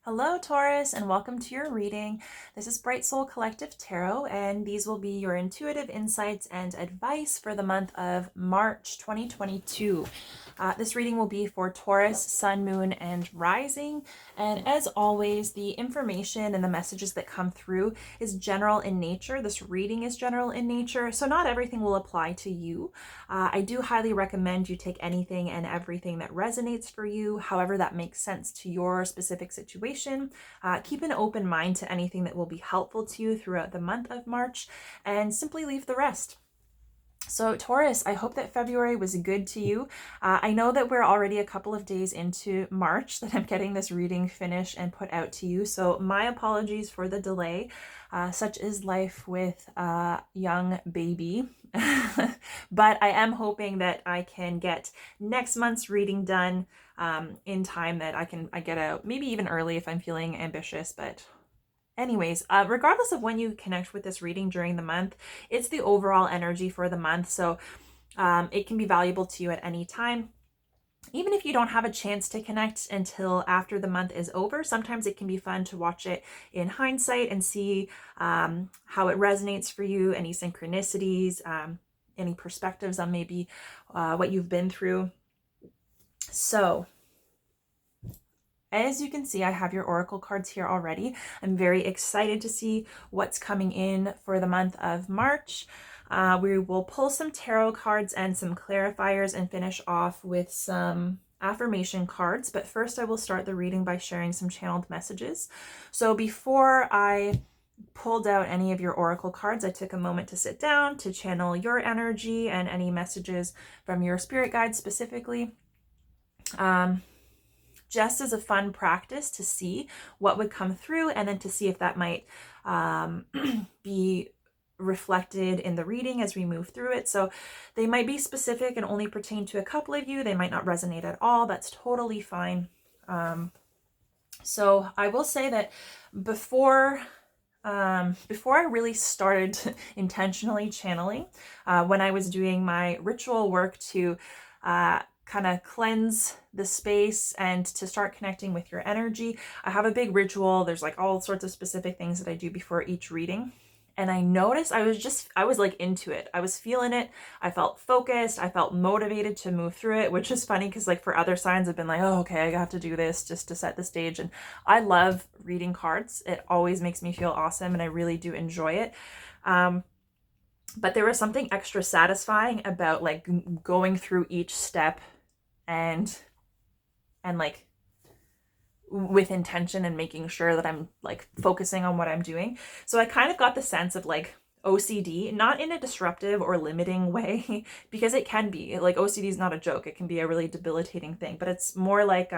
Hello, Taurus, and welcome to your reading. This is Bright Soul Collective Tarot, and these will be your intuitive insights and advice for the month of March 2022. This reading will be for Taurus, Sun, Moon, and Rising. And as always, the information and the messages that come through is general in nature. This reading is general in nature, so not everything will apply to you. I do highly recommend you take anything and everything that resonates for you, however that makes sense to your specific situation. Keep an open mind to anything that will be helpful to you throughout the month of March, and simply leave the rest. So Taurus, I hope that February was good to you. I know that we're already a couple of days into March that I'm getting this reading finished and put out to you. So my apologies for the delay. Such is life with a young baby. But I am hoping that I can get next month's reading done in time that I get out, maybe even early if I'm feeling ambitious, but anyways, regardless of when you connect with this reading during the month, it's the overall energy for the month. So it can be valuable to you at any time. Even if you don't have a chance to connect until after the month is over, sometimes it can be fun to watch it in hindsight and see how it resonates for you, any synchronicities, any perspectives on maybe what you've been through. So as you can see, I have your oracle cards here already. I'm very excited to see what's coming in for the month of March. We will pull some tarot cards and some clarifiers and finish off with some affirmation cards. But first I will start the reading by sharing some channeled messages. So before I pulled out any of your oracle cards, I took a moment to sit down to channel your energy and any messages from your spirit guides specifically. Just as a fun practice to see what would come through, and then to see if that might be reflected in the reading as we move through it. So they might be specific and only pertain to a couple of you. They might not resonate at all. That's totally fine. So I will say that before I really started intentionally channeling, when I was doing my ritual work to kind of cleanse the space and to start connecting with your energy, I have a big ritual. There's like all sorts of specific things that I do before each reading. And I noticed I was like into it. I was feeling it. I felt focused. I felt motivated to move through it, which is funny because like for other signs I've been like, oh, okay, I have to do this just to set the stage. And I love reading cards. It always makes me feel awesome and I really do enjoy it. But there was something extra satisfying about like going through each step and like with intention and making sure that I'm like focusing on what I'm doing. So I kind of got the sense of like OCD, not in a disruptive or limiting way, because it can be like OCD is not a joke. It can be a really debilitating thing, but it's more like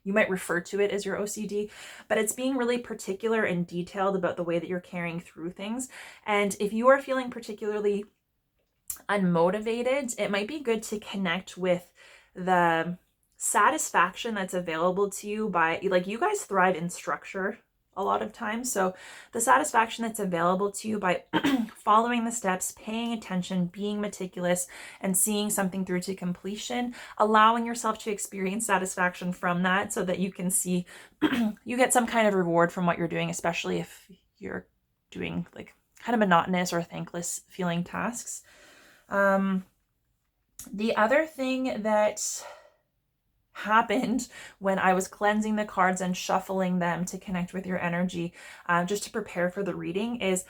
you might refer to it as your OCD, but it's being really particular and detailed about the way that you're carrying through things. And if you are feeling particularly unmotivated, it might be good to connect with the satisfaction that's available to you by, like, you guys thrive in structure a lot of times. So the satisfaction that's available to you by following the steps, paying attention, being meticulous, and seeing something through to completion, allowing yourself to experience satisfaction from that so that you can see you get some kind of reward from what you're doing, especially if you're doing like kind of monotonous or thankless feeling tasks. The other thing that happened when I was cleansing the cards and shuffling them to connect with your energy, just to prepare for the reading, is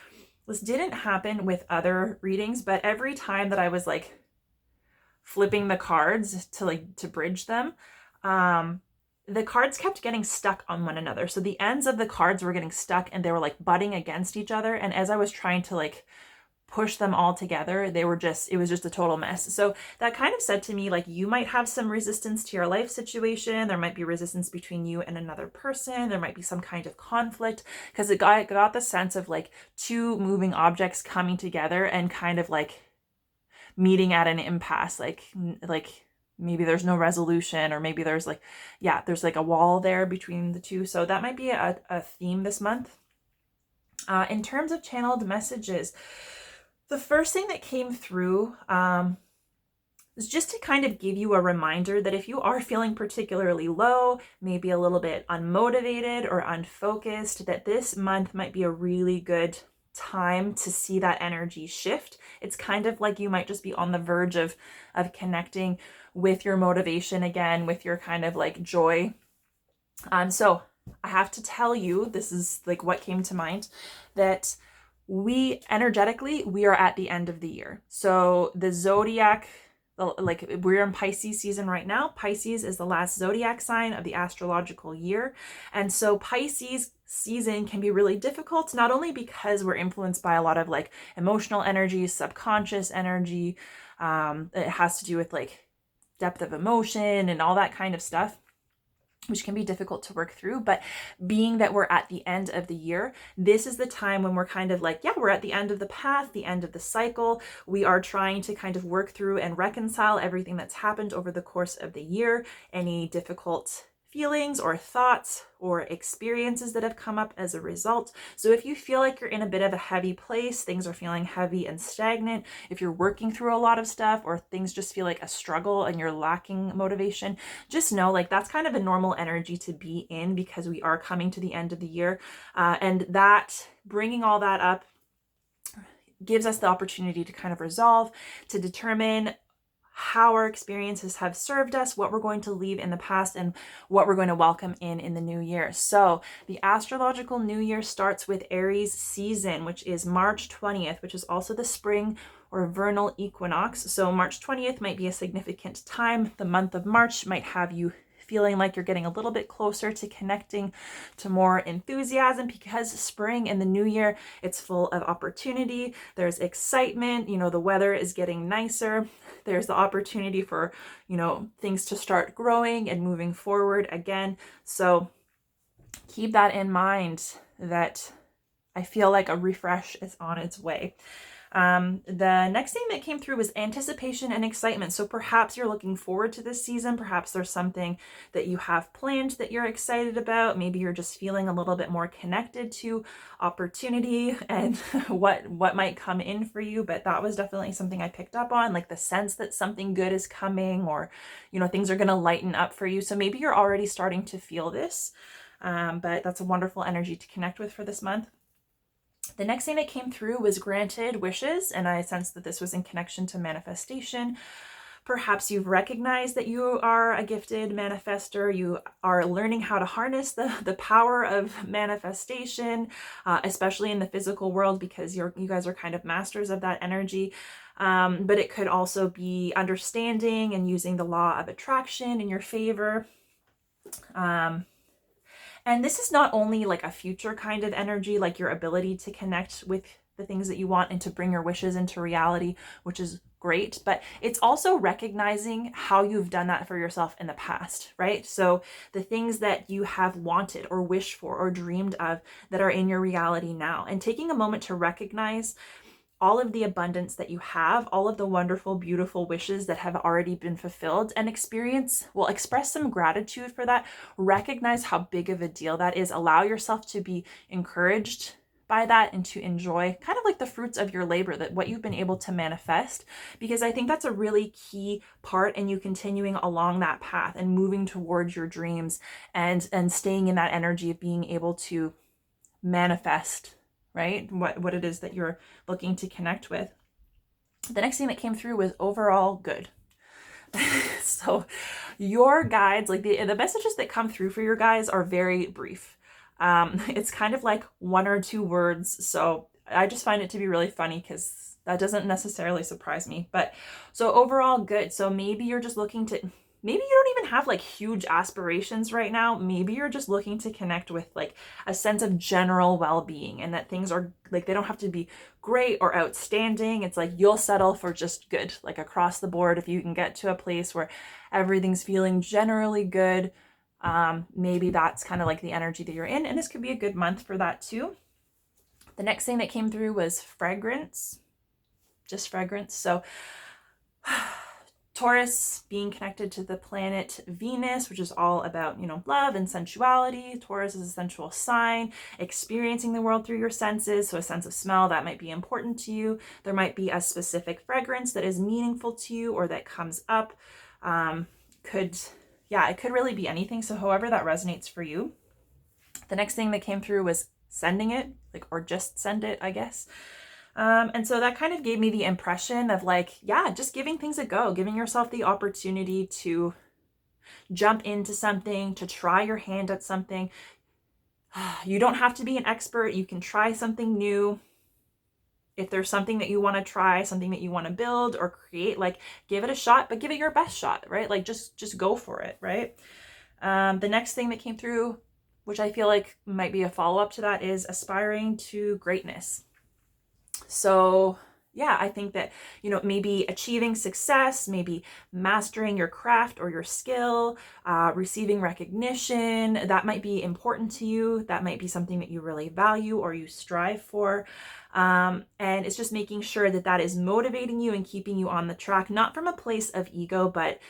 this didn't happen with other readings, but every time that I was like flipping the cards to bridge them, the cards kept getting stuck on one another. So the ends of the cards were getting stuck and they were like butting against each other. And as I was trying to like push them all together, it was just a total mess. So that kind of said to me, like, you might have some resistance to your life situation. There might be resistance between you and another person. There might be some kind of conflict, because it got the sense of like two moving objects coming together and kind of like meeting at an impasse, like maybe there's no resolution, or maybe there's like, yeah, there's like a wall there between the two. So that might be a theme this month. In terms of channeled messages, the first thing that came through is just to kind of give you a reminder that if you are feeling particularly low, maybe a little bit unmotivated or unfocused, that this month might be a really good time to see that energy shift. It's kind of like you might just be on the verge of connecting with your motivation again, with your kind of like joy. So I have to tell you, this is like what came to mind, that we energetically, we are at the end of the year. So the zodiac, like we're in Pisces season right now. Pisces is the last zodiac sign of the astrological year. And so Pisces season can be really difficult, not only because we're influenced by a lot of like emotional energy, subconscious energy. It has to do with like depth of emotion and all that kind of stuff, which can be difficult to work through. But being that we're at the end of the year, this is the time when we're kind of like, yeah, we're at the end of the path, the end of the cycle. We are trying to kind of work through and reconcile everything that's happened over the course of the year, any difficult feelings or thoughts or experiences that have come up as a result. So if you feel like you're in a bit of a heavy place, things are feeling heavy and stagnant, if you're working through a lot of stuff or things just feel like a struggle and you're lacking motivation, just know like that's kind of a normal energy to be in because we are coming to the end of the year. And that bringing all that up gives us the opportunity to kind of resolve, to determine how our experiences have served us, what we're going to leave in the past, and what we're going to welcome in the new year. So the astrological new year starts with Aries season, which is March 20th, which is also the spring or vernal equinox. So March 20th might be a significant time. The month of March might have you feeling like you're getting a little bit closer to connecting to more enthusiasm, because spring and the new year, it's full of opportunity. There's excitement, the weather is getting nicer. There's the opportunity for, things to start growing and moving forward again. So keep that in mind, that I feel like a refresh is on its way. The next thing that came through was anticipation and excitement. So perhaps you're looking forward to this season. Perhaps there's something that you have planned that you're excited about. Maybe you're just feeling a little bit more connected to opportunity and what might come in for you. But that was definitely something I picked up on, like the sense that something good is coming, or, things are going to lighten up for you. So maybe you're already starting to feel this, but that's a wonderful energy to connect with for this month. The next thing that came through was granted wishes, and I sensed that this was in connection to manifestation. Perhaps you've recognized that you are a gifted manifester. You are learning how to harness the power of manifestation, especially in the physical world, because you guys are kind of masters of that energy. But it could also be understanding and using the law of attraction in your favor. And this is not only like a future kind of energy, like your ability to connect with the things that you want and to bring your wishes into reality, which is great, but it's also recognizing how you've done that for yourself in the past, right? So the things that you have wanted or wished for or dreamed of that are in your reality now, and taking a moment to recognize all of the abundance that you have, all of the wonderful, beautiful wishes that have already been fulfilled, and express some gratitude for that. Recognize how big of a deal that is. Allow yourself to be encouraged by that and to enjoy kind of like the fruits of your labor, that what you've been able to manifest, because I think that's a really key part in you continuing along that path and moving towards your dreams and staying in that energy of being able to manifest, right? What it is that you're looking to connect with. The next thing that came through was overall good. So your guides, like the messages that come through for your guys, are very brief. It's kind of like one or two words. So I just find it to be really funny because that doesn't necessarily surprise me. But so overall good. So maybe you're just looking to, maybe you don't even have like huge aspirations right now. Maybe you're just looking to connect with like a sense of general well-being, and that things are like, they don't have to be great or outstanding. It's like you'll settle for just good, like across the board. If you can get to a place where everything's feeling generally good, maybe that's kind of like the energy that you're in. And this could be a good month for that too. The next thing that came through was fragrance, just fragrance. So Taurus being connected to the planet Venus, which is all about, love and sensuality. Taurus is a sensual sign, experiencing the world through your senses. So a sense of smell that might be important to you. There might be a specific fragrance that is meaningful to you or that comes up. It could really be anything. So however that resonates for you. The next thing that came through was sending it, or just send it, I guess. And so that kind of gave me the impression of just giving things a go, giving yourself the opportunity to jump into something, to try your hand at something. You don't have to be an expert. You can try something new. If there's something that you want to try, something that you want to build or create, give it a shot, but give it your best shot, right? Just go for it, right? The next thing that came through, which I feel like might be a follow-up to that, is aspiring to greatness. So I think that, maybe achieving success, maybe mastering your craft or your skill, receiving recognition, that might be important to you. That might be something that you really value or you strive for. And it's just making sure that that is motivating you and keeping you on the track, not from a place of ego, but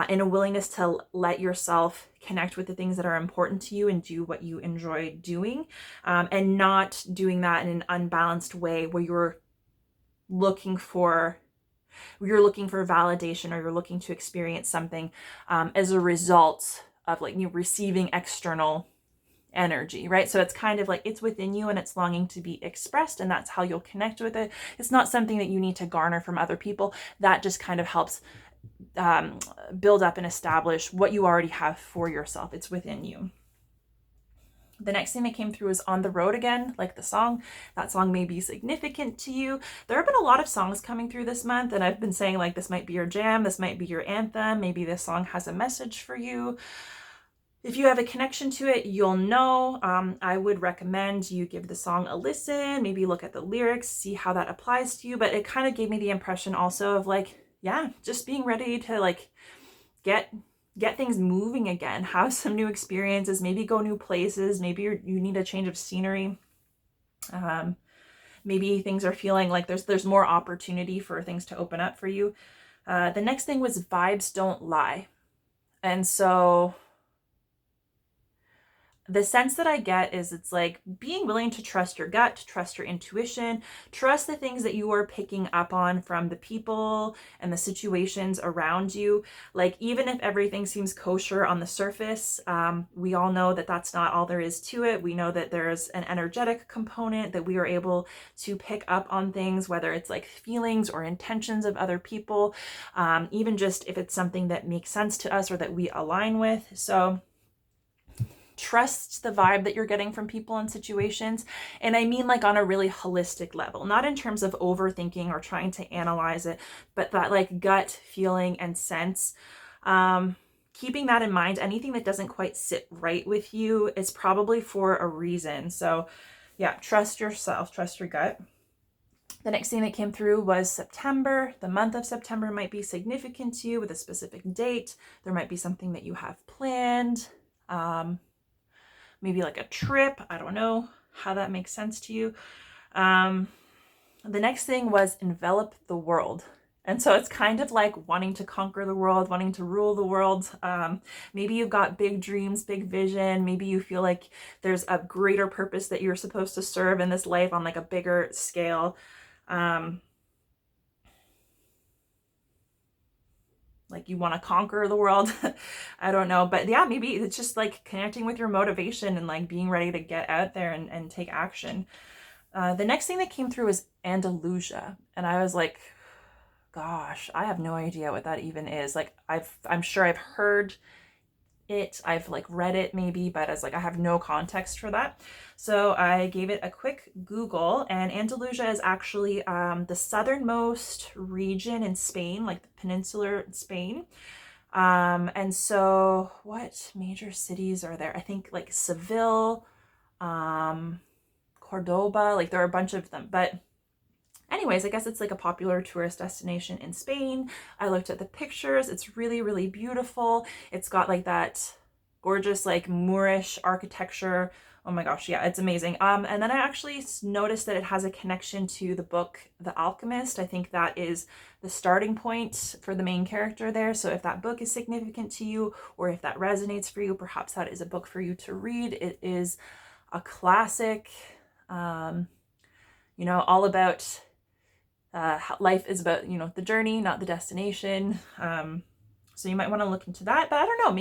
in a willingness to let yourself connect with the things that are important to you and do what you enjoy doing, and not doing that in an unbalanced way where you're looking for validation or you're looking to experience something as a result of receiving external energy, right? So it's kind of it's within you and it's longing to be expressed, and that's how you'll connect with it. It's not something that you need to garner from other people. That just kind of helps build up and establish what you already have for yourself. It's within you. The next thing that came through is On the Road Again, like the song. That song may be significant to you. There have been a lot of songs coming through this month, and I've been saying this might be your jam, this might be your anthem, maybe this song has a message for you. If you have a connection to it, you'll know. I would recommend you give the song a listen, maybe look at the lyrics, see how that applies to you. But it kind of gave me the impression also of just being ready to get things moving again, have some new experiences, maybe go new places, maybe you need a change of scenery. Maybe things are feeling like there's more opportunity for things to open up for you. The next thing was vibes don't lie. And so the sense that I get is it's being willing to trust your gut, to trust your intuition, trust the things that you are picking up on from the people and the situations around you. Even if everything seems kosher on the surface, we all know that that's not all there is to it. We know that there's an energetic component, that we are able to pick up on things, whether it's feelings or intentions of other people, even just if it's something that makes sense to us or that we align with. So trust the vibe that you're getting from people and situations. And I mean on a really holistic level, not in terms of overthinking or trying to analyze it, but that gut feeling and sense. Keeping that in mind, anything that doesn't quite sit right with you is probably for a reason. So trust yourself, trust your gut. The next thing that came through was September. The month of September might be significant to you with a specific date. There might be something that you have planned. Maybe a trip. I don't know how that makes sense to you. The next thing was envelop the world. And so it's kind of wanting to conquer the world, wanting to rule the world. Maybe you've got big dreams, big vision. Maybe you feel like there's a greater purpose that you're supposed to serve in this life on a bigger scale. You want to conquer the world. I don't know. But maybe it's just connecting with your motivation and being ready to get out there and take action. The next thing that came through was Andalusia. And I was gosh, I have no idea what that even is. I'm sure I've heard it. I've read it maybe, but as I have no context for that. So I gave it a quick Google, and Andalusia is actually the southernmost region in Spain, the peninsular Spain. And so what major cities are there? I think Seville, Cordoba, there are a bunch of them, but anyways, I guess it's a popular tourist destination in Spain. I looked at the pictures. It's really, really beautiful. It's got that gorgeous Moorish architecture Oh my gosh, yeah, it's amazing. And then I actually noticed that it has a connection to the book The Alchemist. I think that is the starting point for the main character there. So if that book is significant to you, or if that resonates for you, perhaps that is a book for you to read. It is a classic, all about life is about, the journey, not the destination. So you might want to look into that, but I don't know,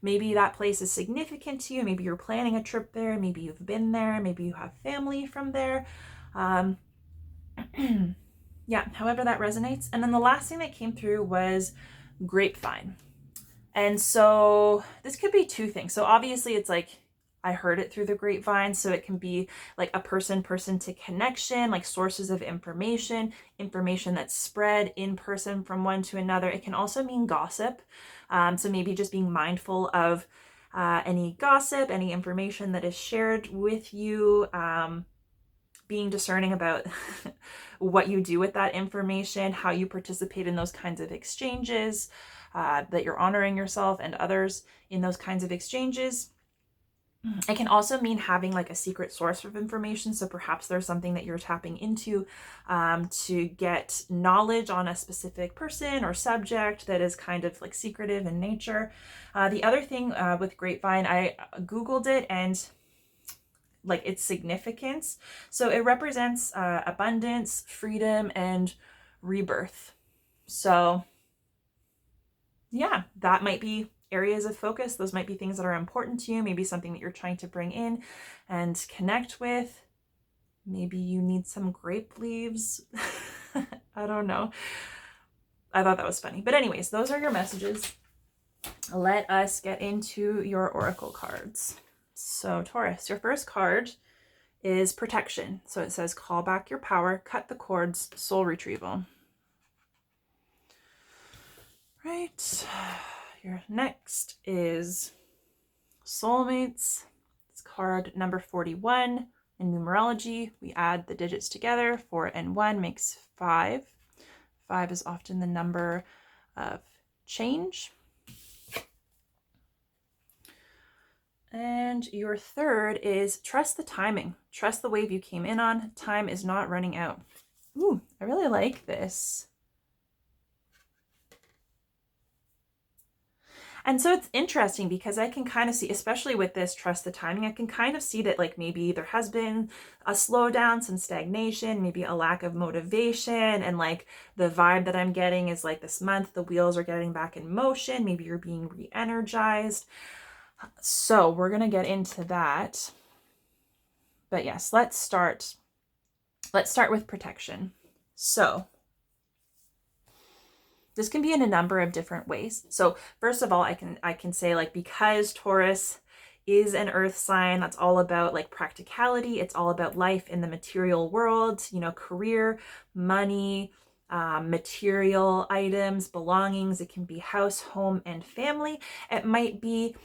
maybe that place is significant to you. Maybe you're planning a trip there. Maybe you've been there. Maybe you have family from there. Yeah, however that resonates. And then the last thing that came through was grapevine. And so this could be two things. So obviously it's like, I heard it through the grapevine. So it can be like a person to connection, like sources of information that's spread in person from one to another. It can also mean gossip. So maybe just being mindful of any gossip, any information that is shared with you, being discerning about what you do with that information, how you participate in those kinds of exchanges, that you're honoring yourself and others in those kinds of exchanges. It can also mean having like a secret source of information. So perhaps there's something that you're tapping into to get knowledge on a specific person or subject that is kind of like secretive in nature. The other thing with grapevine, I Googled it and like its significance. So it represents abundance, freedom, and rebirth. So yeah, that might be areas of focus. Those might be things that are important to you, maybe something that you're trying to bring in and connect with. Maybe you need some grape leaves. I don't know. I thought that was funny. But anyways, those are your messages. Let us get into your oracle cards. So Taurus, your first card is protection. So it says, call back your power, cut the cords, soul retrieval. Right. Your next is soulmates. It's card number 41. In numerology, we add the digits together. 4 and 1 makes 5. 5 is often the number of change. And your third is trust the timing. Trust the wave you came in on. Time is not running out. Ooh, I really like this. And so it's interesting because I can kind of see, especially with this trust the timing, I can kind of see that like maybe there has been a slowdown, some stagnation, maybe a lack of motivation. And like the vibe that I'm getting is like this month, the wheels are getting back in motion. Maybe you're being re-energized. So we're going to get into that. But yes, let's start with protection. So this can be in a number of different ways. So first of all, I can say like, because Taurus is an earth sign, that's all about like practicality. It's all about life in the material world, career, money, material items, belongings. It can be house, home, and family. It might be,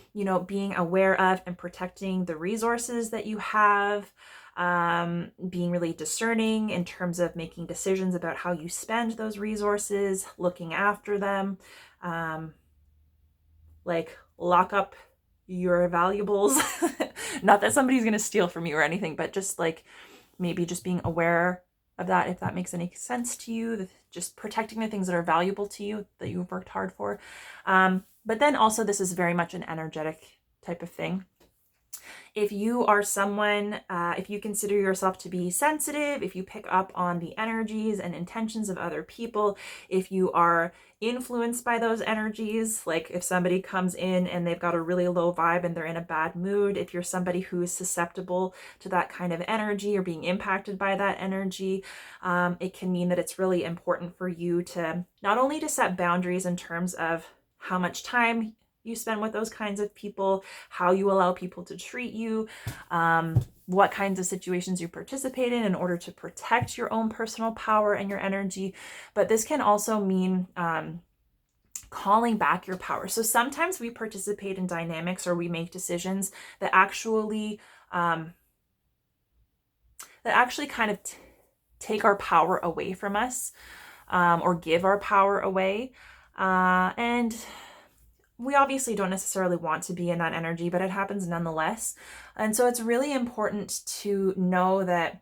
being aware of and protecting the resources that you have, being really discerning in terms of making decisions about how you spend those resources, looking after them, like lock up your valuables. Not that somebody's going to steal from you or anything, but just like maybe just being aware of that, if that makes any sense to you, just protecting the things that are valuable to you, that you've worked hard for. But then also this is very much an energetic type of thing. If you are someone, if you consider yourself to be sensitive, if you pick up on the energies and intentions of other people, if you are influenced by those energies, like if somebody comes in and they've got a really low vibe and they're in a bad mood, if you're somebody who is susceptible to that kind of energy or being impacted by that energy, it can mean that it's really important for you to not only to set boundaries in terms of how much time you spend with those kinds of people, how you allow people to treat you, what kinds of situations you participate in order to protect your own personal power and your energy. But this can also mean calling back your power. So sometimes we participate in dynamics or we make decisions that actually kind of take our power away from us, or give our power away. And we obviously don't necessarily want to be in that energy, but it happens nonetheless. And so it's really important to know that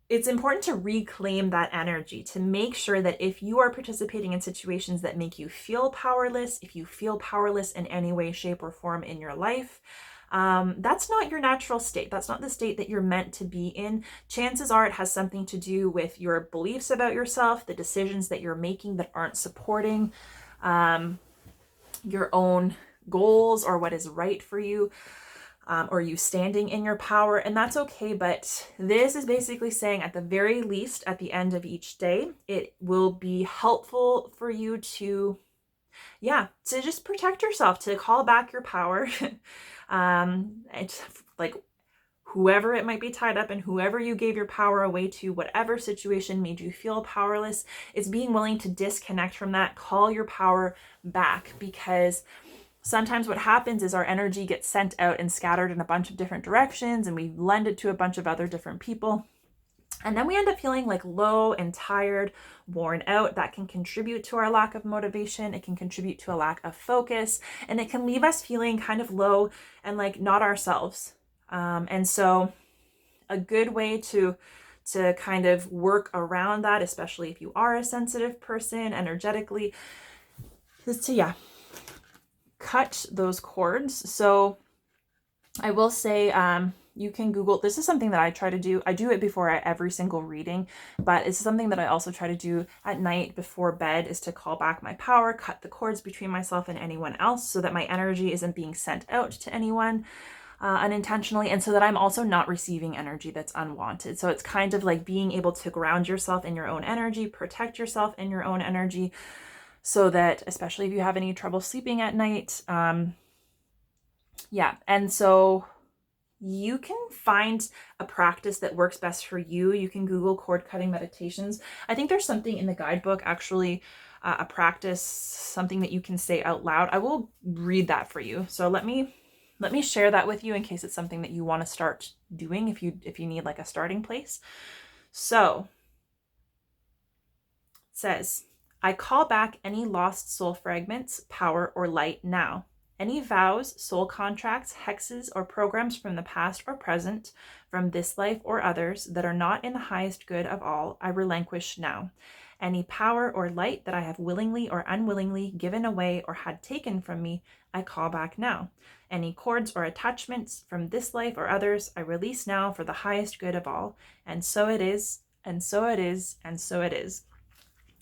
it's important to reclaim that energy, to make sure that if you are participating in situations that make you feel powerless, if you feel powerless in any way, shape, or form in your life, that's not your natural state. That's not the state that you're meant to be in. Chances are it has something to do with your beliefs about yourself, the decisions that you're making that aren't supporting your own goals or what is right for you. Or you standing in your power, and that's okay. But this is basically saying, at the very least, at the end of each day, it will be helpful for you to just protect yourself, to call back your power. It's like whoever it might be tied up in, whoever you gave your power away to, whatever situation made you feel powerless, is being willing to disconnect from that, call your power back, because sometimes what happens is our energy gets sent out and scattered in a bunch of different directions, and we lend it to a bunch of other different people. And then we end up feeling like low and tired, worn out. That can contribute to our lack of motivation. It can contribute to a lack of focus, and it can leave us feeling kind of low and like not ourselves. And so a good way to kind of work around that, especially if you are a sensitive person energetically, is to, cut those cords. So I will say, you can Google, this is something that I try to do. I do it before every single reading, but it's something that I also try to do at night before bed, is to call back my power, cut the cords between myself and anyone else, so that my energy isn't being sent out to anyone unintentionally, and so that I'm also not receiving energy that's unwanted. So it's kind of like being able to ground yourself in your own energy, protect yourself in your own energy, so that, especially if you have any trouble sleeping at night, and so you can find a practice that works best for you. You can Google cord cutting meditations. I think there's something in the guidebook, actually, a practice, something that you can say out loud. I will read that for you. So let me share that with you in case it's something that you want to start doing, if you need like a starting place. So it says, I call back any lost soul fragments, power, or light now. Any vows, soul contracts, hexes, or programs from the past or present, from this life or others, that are not in the highest good of all, I relinquish now. Any power or light that I have willingly or unwillingly given away or had taken from me, I call back now. Any cords or attachments from this life or others, I release now for the highest good of all. And so it is, and so it is, and so it is.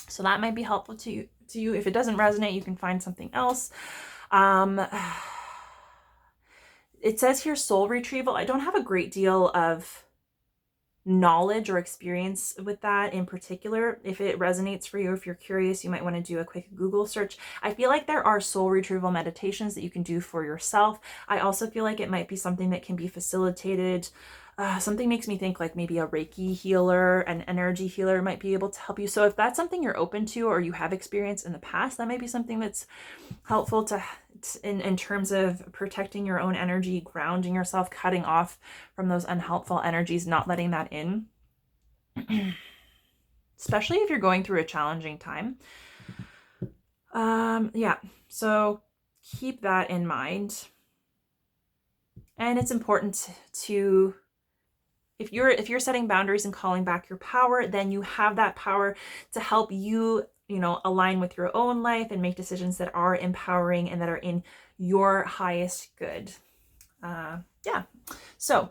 So that might be helpful to you. If it doesn't resonate, you can find something else. It says here soul retrieval. I don't have a great deal of knowledge or experience with that in particular. If it resonates for you, if you're curious, you might want to do a quick Google search. I feel like there are soul retrieval meditations that you can do for yourself. I also feel like it might be something that can be facilitated. Something makes me think like maybe a Reiki healer, an energy healer might be able to help you. So if that's something you're open to, or you have experienced in the past, that might be something that's helpful to in terms of protecting your own energy, grounding yourself, cutting off from those unhelpful energies, not letting that in. Especially if you're going through a challenging time. So keep that in mind. And it's important to, if you're setting boundaries and calling back your power, then you have that power to help you, align with your own life and make decisions that are empowering and that are in your highest good. So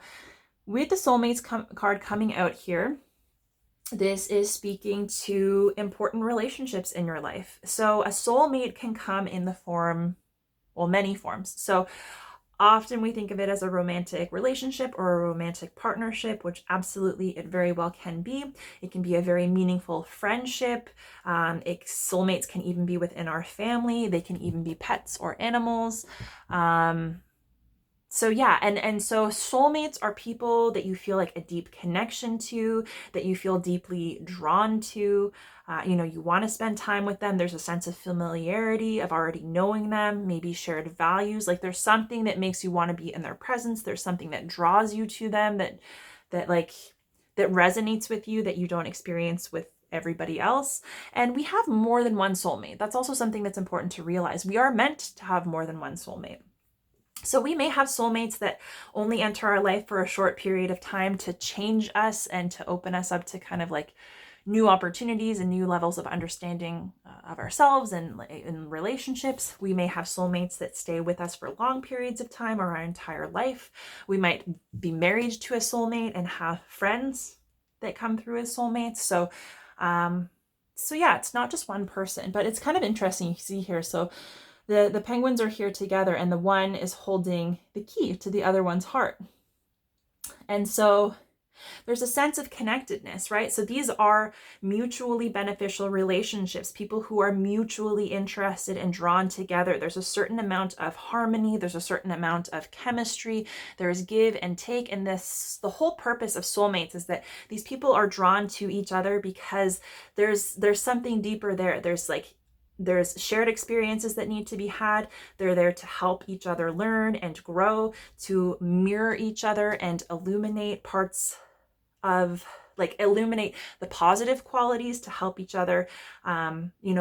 with the soulmates card coming out here, this is speaking to important relationships in your life. So a soulmate can come in the form, many forms. So often we think of it as a romantic relationship or a romantic partnership, which absolutely it very well can be. It can be a very meaningful friendship. Soulmates can even be within our family. They can even be pets or animals. And so soulmates are people that you feel like a deep connection to, that you feel deeply drawn to. You want to spend time with them. There's a sense of familiarity, of already knowing them, maybe shared values. Like there's something that makes you want to be in their presence. There's something that draws you to them, that resonates with you, that you don't experience with everybody else. And we have more than one soulmate. That's also something that's important to realize. We are meant to have more than one soulmate. So we may have soulmates that only enter our life for a short period of time to change us and to open us up to kind of like new opportunities and new levels of understanding of ourselves and in relationships. We may have soulmates that stay with us for long periods of time or our entire life. We might be married to a soulmate and have friends that come through as soulmates. So yeah, it's not just one person, but it's kind of interesting. You see here, so the penguins are here together and the one is holding the key to the other one's heart. And so there's a sense of connectedness, right? So these are mutually beneficial relationships, people who are mutually interested and drawn together. There's a certain amount of harmony. There's a certain amount of chemistry. There's give and take. And the whole purpose of soulmates is that these people are drawn to each other because there's something deeper there. There's shared experiences that need to be had. They're there to help each other learn and grow, to mirror each other and illuminate parts of, like, illuminate the positive qualities to help each other,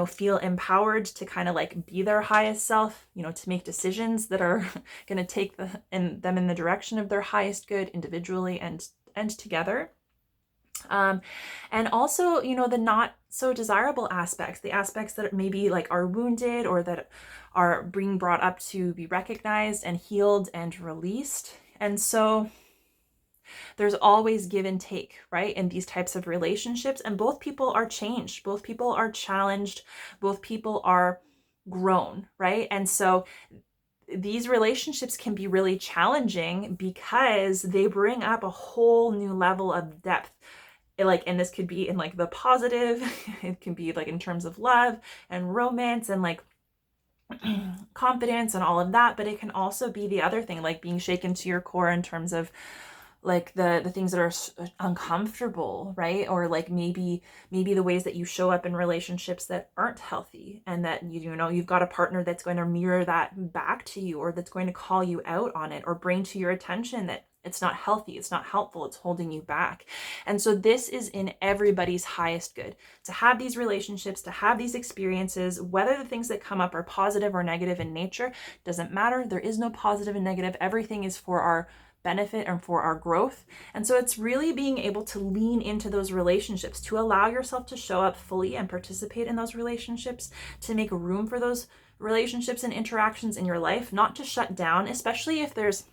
feel empowered to kind of like be their highest self, to make decisions that are going to take them in the direction of their highest good individually and together. And also, the not so desirable aspects, the aspects that maybe like are wounded or that are being brought up to be recognized and healed and released. And so there's always give and take, right, in these types of relationships. And both people are changed, both people are challenged, both people are grown, right? And so these relationships can be really challenging because they bring up a whole new level of depth. And this could be in like the positive, it can be like in terms of love and romance and like confidence and all of that, but it can also be the other thing, like being shaken to your core in terms of like the things that are uncomfortable, right? Or like maybe the ways that you show up in relationships that aren't healthy, and that you've got a partner that's going to mirror that back to you, or that's going to call you out on it, or bring to your attention that it's not healthy, it's not helpful, it's holding you back. And so this is in everybody's highest good, to have these relationships, to have these experiences, whether the things that come up are positive or negative in nature, doesn't matter. There is no positive and negative. Everything is for our benefit and for our growth. And so it's really being able to lean into those relationships, to allow yourself to show up fully and participate in those relationships, to make room for those relationships and interactions in your life, not to shut down, especially if there's,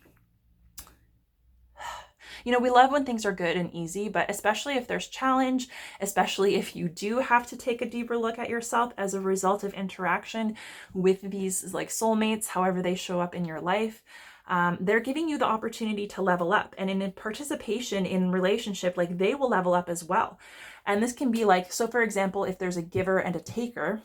we love when things are good and easy, but especially if there's challenge, especially if you do have to take a deeper look at yourself as a result of interaction with these like soulmates, however they show up in your life. They're giving you the opportunity to level up, and in participation in relationship, like they will level up as well. And this can be like, so for example, if there's a giver and a taker,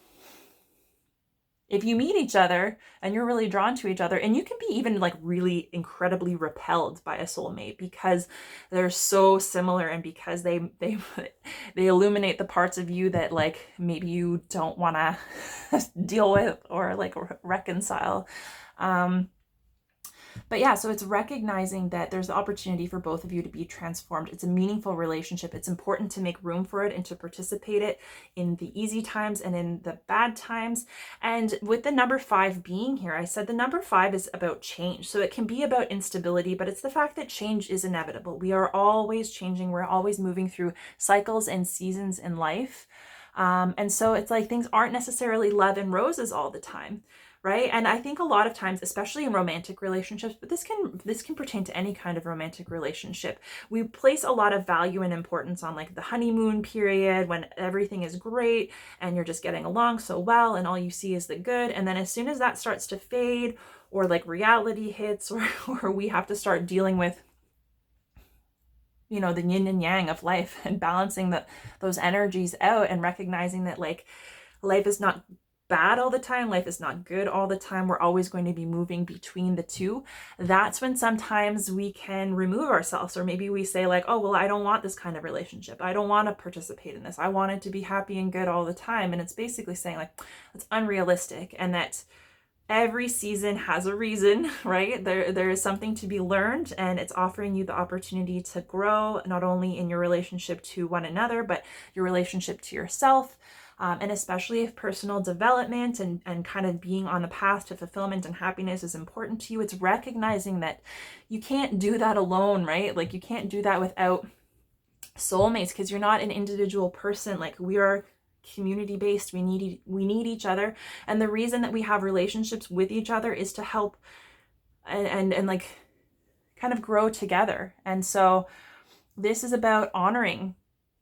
if you meet each other and you're really drawn to each other, and you can be even like really incredibly repelled by a soulmate because they're so similar, and because they illuminate the parts of you that like maybe you don't want to deal with or like reconcile. But yeah, so it's recognizing that there's the opportunity for both of you to be transformed. It's a meaningful relationship. It's important to make room for it and to participate it in the easy times and in the bad times. And with the number 5 being here, I said the number 5 is about change. So it can be about instability, but it's the fact that change is inevitable. We are always changing. We're always moving through cycles and seasons in life. And so it's like things aren't necessarily love and roses all the time. Right. And I think a lot of times, especially in romantic relationships, but this can pertain to any kind of romantic relationship, we place a lot of value and importance on like the honeymoon period when everything is great and you're just getting along so well and all you see is the good. And then as soon as that starts to fade, or like reality hits, or we have to start dealing with the yin and yang of life and balancing those energies out, and recognizing that like life is not bad all the time, life is not good all the time, we're always going to be moving between the two. That's when sometimes we can remove ourselves, or maybe we say like, oh well, I don't want this kind of relationship, I don't want to participate in this, I want it to be happy and good all the time. And it's basically saying like it's unrealistic, and every season has a reason, right? There is something to be learned, and it's offering you the opportunity to grow, not only in your relationship to one another, but your relationship to yourself. And especially if personal development and kind of being on the path to fulfillment and happiness is important to you, it's recognizing that you can't do that alone, right? Like you can't do that without soulmates, because you're not an individual person. Like we are community based. We need each other. And the reason that we have relationships with each other is to help and like kind of grow together. And so this is about honoring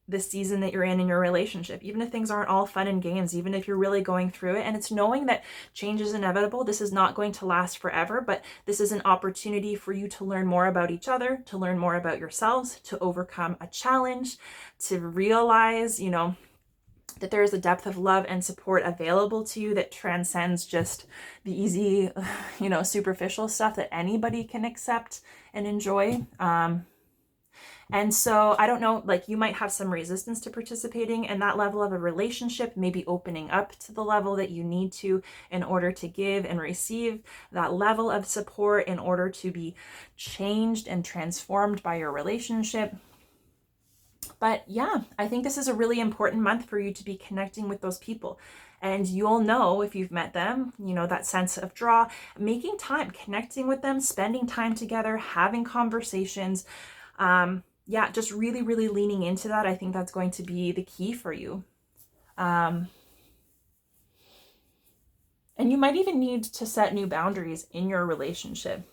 the season that you're in your relationship, even if things aren't all fun and games, even if you're really going through it. And it's knowing that change is inevitable. This is not going to last forever, but this is an opportunity for you to learn more about each other, to learn more about yourselves, to overcome a challenge, to realize, you know, that there is a depth of love and support available to you that transcends just the easy, you know, superficial stuff that anybody can accept and enjoy. And so I don't know, like you might have some resistance to participating in that level of a relationship, maybe opening up to the level that you need to in order to give and receive that level of support in order to be changed and transformed by your relationship. But yeah, I think this is a really important month for you to be connecting with those people. And you'll know if you've met them, you know, that sense of draw, making time, connecting with them, spending time together, having conversations. Yeah, just really, really leaning into that. I think that's going to be the key for you. And you might even need to set new boundaries in your relationship.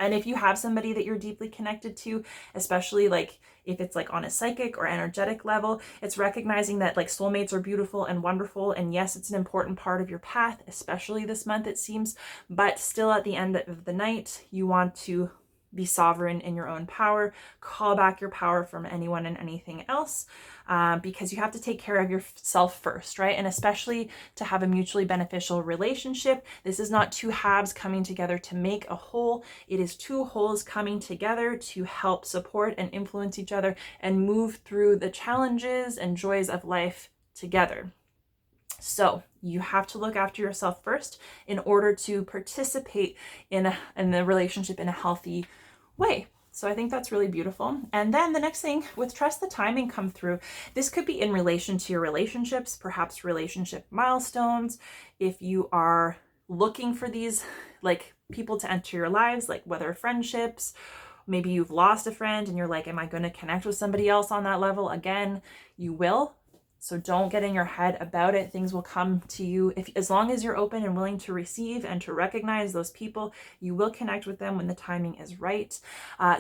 And if you have somebody that you're deeply connected to, especially like if it's like on a psychic or energetic level, it's recognizing that like soulmates are beautiful and wonderful. And yes, it's an important part of your path, especially this month, it seems. But still at the end of the night, you want to be sovereign in your own power, call back your power from anyone and anything else, because you have to take care of yourself first, right? And especially to have a mutually beneficial relationship, this is not two halves coming together to make a whole. It is two wholes coming together to help support and influence each other and move through the challenges and joys of life together. So you have to look after yourself first in order to participate in the relationship in a healthy way. So I think that's really beautiful. And then the next thing, with trust the timing come through, this could be in relation to your relationships, perhaps relationship milestones. If you are looking for these like people to enter your lives, like whether friendships, maybe you've lost a friend and you're like, am I going to connect with somebody else on that level again? You will. So don't get in your head about it. Things will come to you. As long as you're open and willing to receive and to recognize those people, you will connect with them when the timing is right.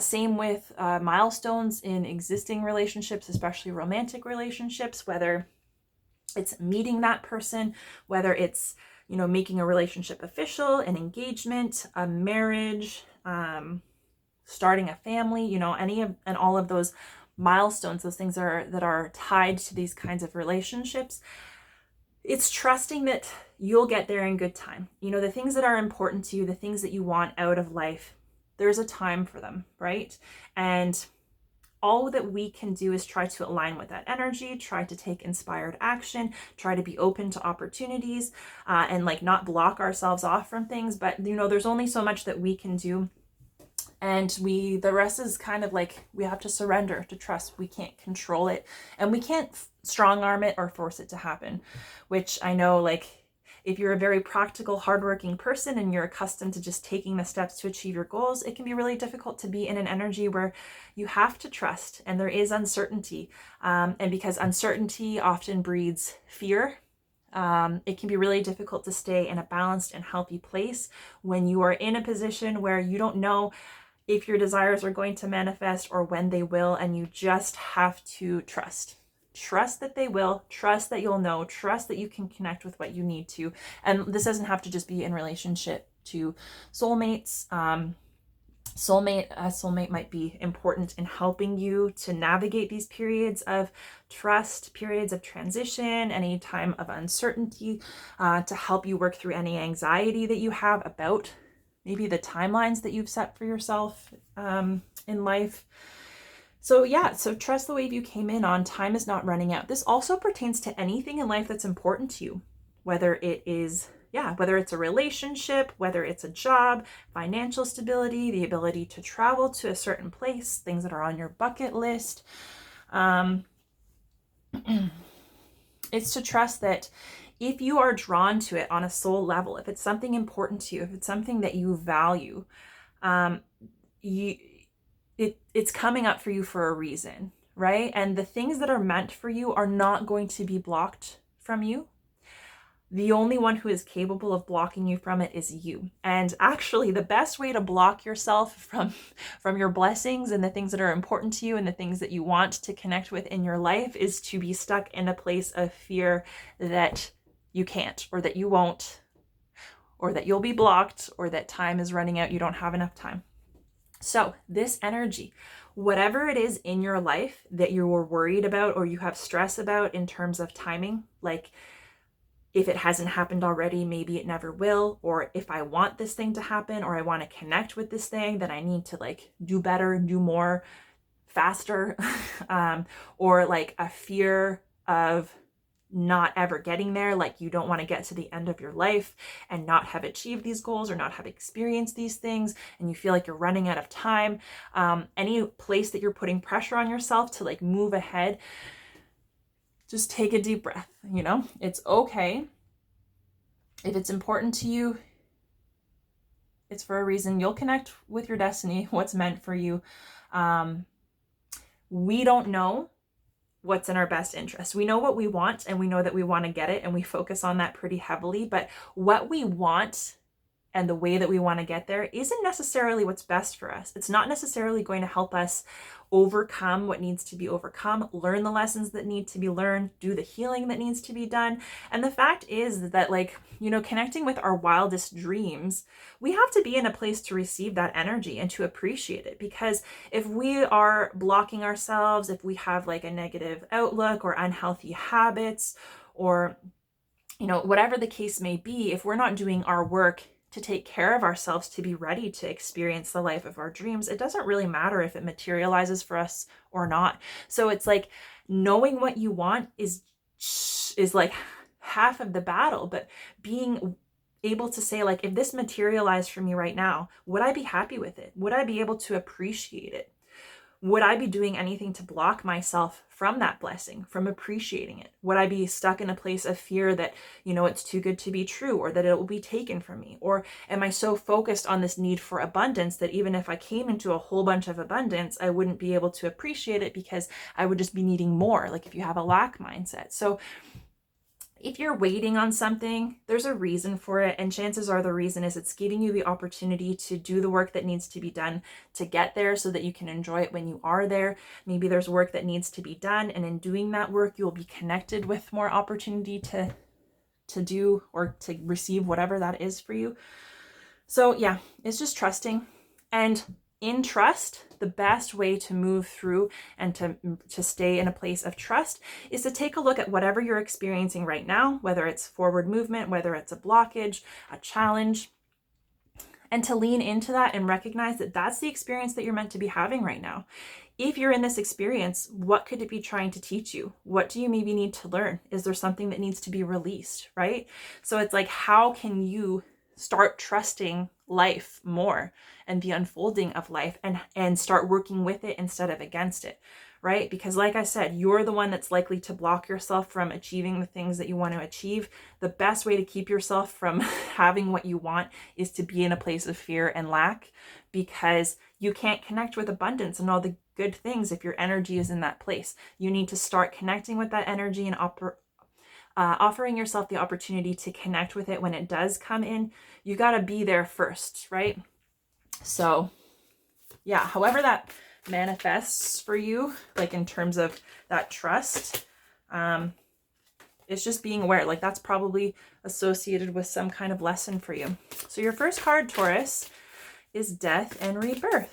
Same with milestones in existing relationships, especially romantic relationships, whether it's meeting that person, whether it's, you know, making a relationship official, an engagement, a marriage, starting a family, you know, any of and all of those milestones, those things that are tied to these kinds of relationships. It's trusting that you'll get there in good time. You know, the things that are important to you, the things that you want out of life, there's a time for them, right? And all that we can do is try to align with that energy, try to take inspired action, try to be open to opportunities, and like not block ourselves off from things. But, you know, there's only so much that we can do. And the rest is kind of like, we have to surrender, to trust. We can't control it, and we can't strong arm it or force it to happen, which I know, like, if you're a very practical, hardworking person and you're accustomed to just taking the steps to achieve your goals, it can be really difficult to be in an energy where you have to trust and there is uncertainty. And because uncertainty often breeds fear, it can be really difficult to stay in a balanced and healthy place when you are in a position where you don't know if your desires are going to manifest or when they will, and you just have to trust. Trust that they will, trust that you'll know, trust that you can connect with what you need to. And this doesn't have to just be in relationship to soulmates. A soulmate might be important in helping you to navigate these periods of trust, periods of transition, any time of uncertainty, to help you work through any anxiety that you have about maybe the timelines that you've set for yourself in life. So yeah, so trust the wave you came in on. Time is not running out. This also pertains to anything in life that's important to you, whether it is yeah, whether it's a relationship, whether it's a job, financial stability, the ability to travel to a certain place, things that are on your bucket list. It's to trust that if you are drawn to it on a soul level, if it's something important to you, if it's something that you value, it's coming up for you for a reason, right? And the things that are meant for you are not going to be blocked from you. The only one who is capable of blocking you from it is you. And actually, the best way to block yourself from your blessings and the things that are important to you and the things that you want to connect with in your life is to be stuck in a place of fear that you can't, or that you won't, or that you'll be blocked, or that time is running out, you don't have enough time. So this energy, whatever it is in your life that you're worried about or you have stress about in terms of timing, like if it hasn't happened already, maybe it never will, or if I want this thing to happen, or I want to connect with this thing, then I need to like do better, do more, faster, or like a fear of not ever getting there, like you don't want to get to the end of your life and not have achieved these goals or not have experienced these things, and you feel like you're running out of time. Any place that you're putting pressure on yourself to like move ahead, just take a deep breath. It's okay. If it's important to you, it's for a reason. You'll connect with your destiny, what's meant for you. We don't know what's in our best interest. We know what we want, and we know that we want to get it, and we focus on that pretty heavily. But what we want and the way that we want to get there isn't necessarily what's best for us. It's not necessarily going to help us overcome what needs to be overcome, learn the lessons that need to be learned, do the healing that needs to be done. And the fact is that, like, connecting with our wildest dreams, we have to be in a place to receive that energy and to appreciate it. Because if we are blocking ourselves, if we have like a negative outlook or unhealthy habits, or, whatever the case may be, if we're not doing our work to take care of ourselves, to be ready to experience the life of our dreams, it doesn't really matter if it materializes for us or not. So it's like knowing what you want is like half of the battle, but being able to say, like, if this materialized for me right now, would I be happy with it? Would I be able to appreciate it? Would I be doing anything to block myself from that blessing, from appreciating it? Would I be stuck in a place of fear that, it's too good to be true, or that it will be taken from me? Or am I so focused on this need for abundance that even if I came into a whole bunch of abundance, I wouldn't be able to appreciate it because I would just be needing more, like if you have a lack mindset. So if you're waiting on something, there's a reason for it. And chances are the reason is it's giving you the opportunity to do the work that needs to be done to get there so that you can enjoy it when you are there. Maybe there's work that needs to be done, and in doing that work, you'll be connected with more opportunity to do or to receive whatever that is for you. So yeah, it's just trusting. And in trust, the best way to move through and to stay in a place of trust is to take a look at whatever you're experiencing right now, whether it's forward movement, whether it's a blockage, a challenge, and to lean into that and recognize that that's the experience that you're meant to be having right now. If you're in this experience, what could it be trying to teach you? What do you maybe need to learn? Is there something that needs to be released, right? So it's like, how can you start trusting life more and the unfolding of life, and start working with it instead of against it, right? Because like I said, you're the one that's likely to block yourself from achieving the things that you want to achieve. The best way to keep yourself from having what you want is to be in a place of fear and lack, because you can't connect with abundance and all the good things if your energy is in that place. You need to start connecting with that energy and offering yourself the opportunity to connect with it when it does come in. You got to be there first, right? So yeah, however that manifests for you, like in terms of that trust, it's just being aware, like that's probably associated with some kind of lesson for you. So your first card, Taurus, is Death and Rebirth,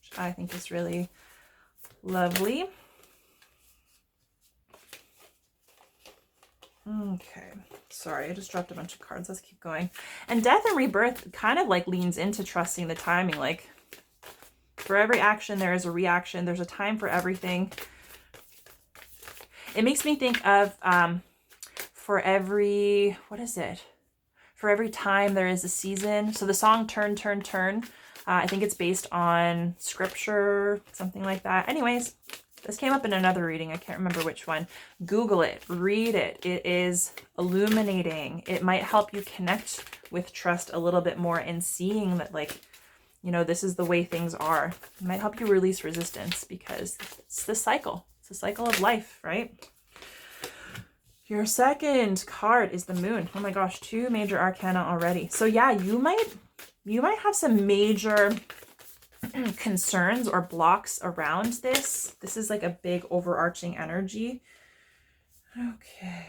which I think is really lovely. Okay, sorry, I just dropped a bunch of cards. Let's keep going. And Death and Rebirth kind of like leans into trusting the timing. Like for every action, there is a reaction. There's a time for everything. It makes me think of for every, what is it? For every time there is a season. So the song Turn, Turn, Turn, I think it's based on scripture, something like that. Anyways, this came up in another reading. I can't remember which one. Google it, read it. It is illuminating. It might help you connect with trust a little bit more and seeing that, like, you know, this is the way things are. It might help you release resistance because it's the cycle. It's the cycle of life, right? Your second card is the moon. Oh my gosh, 2 major arcana already. So yeah, you might have some major concerns or blocks around this. This is like a big overarching energy. Okay.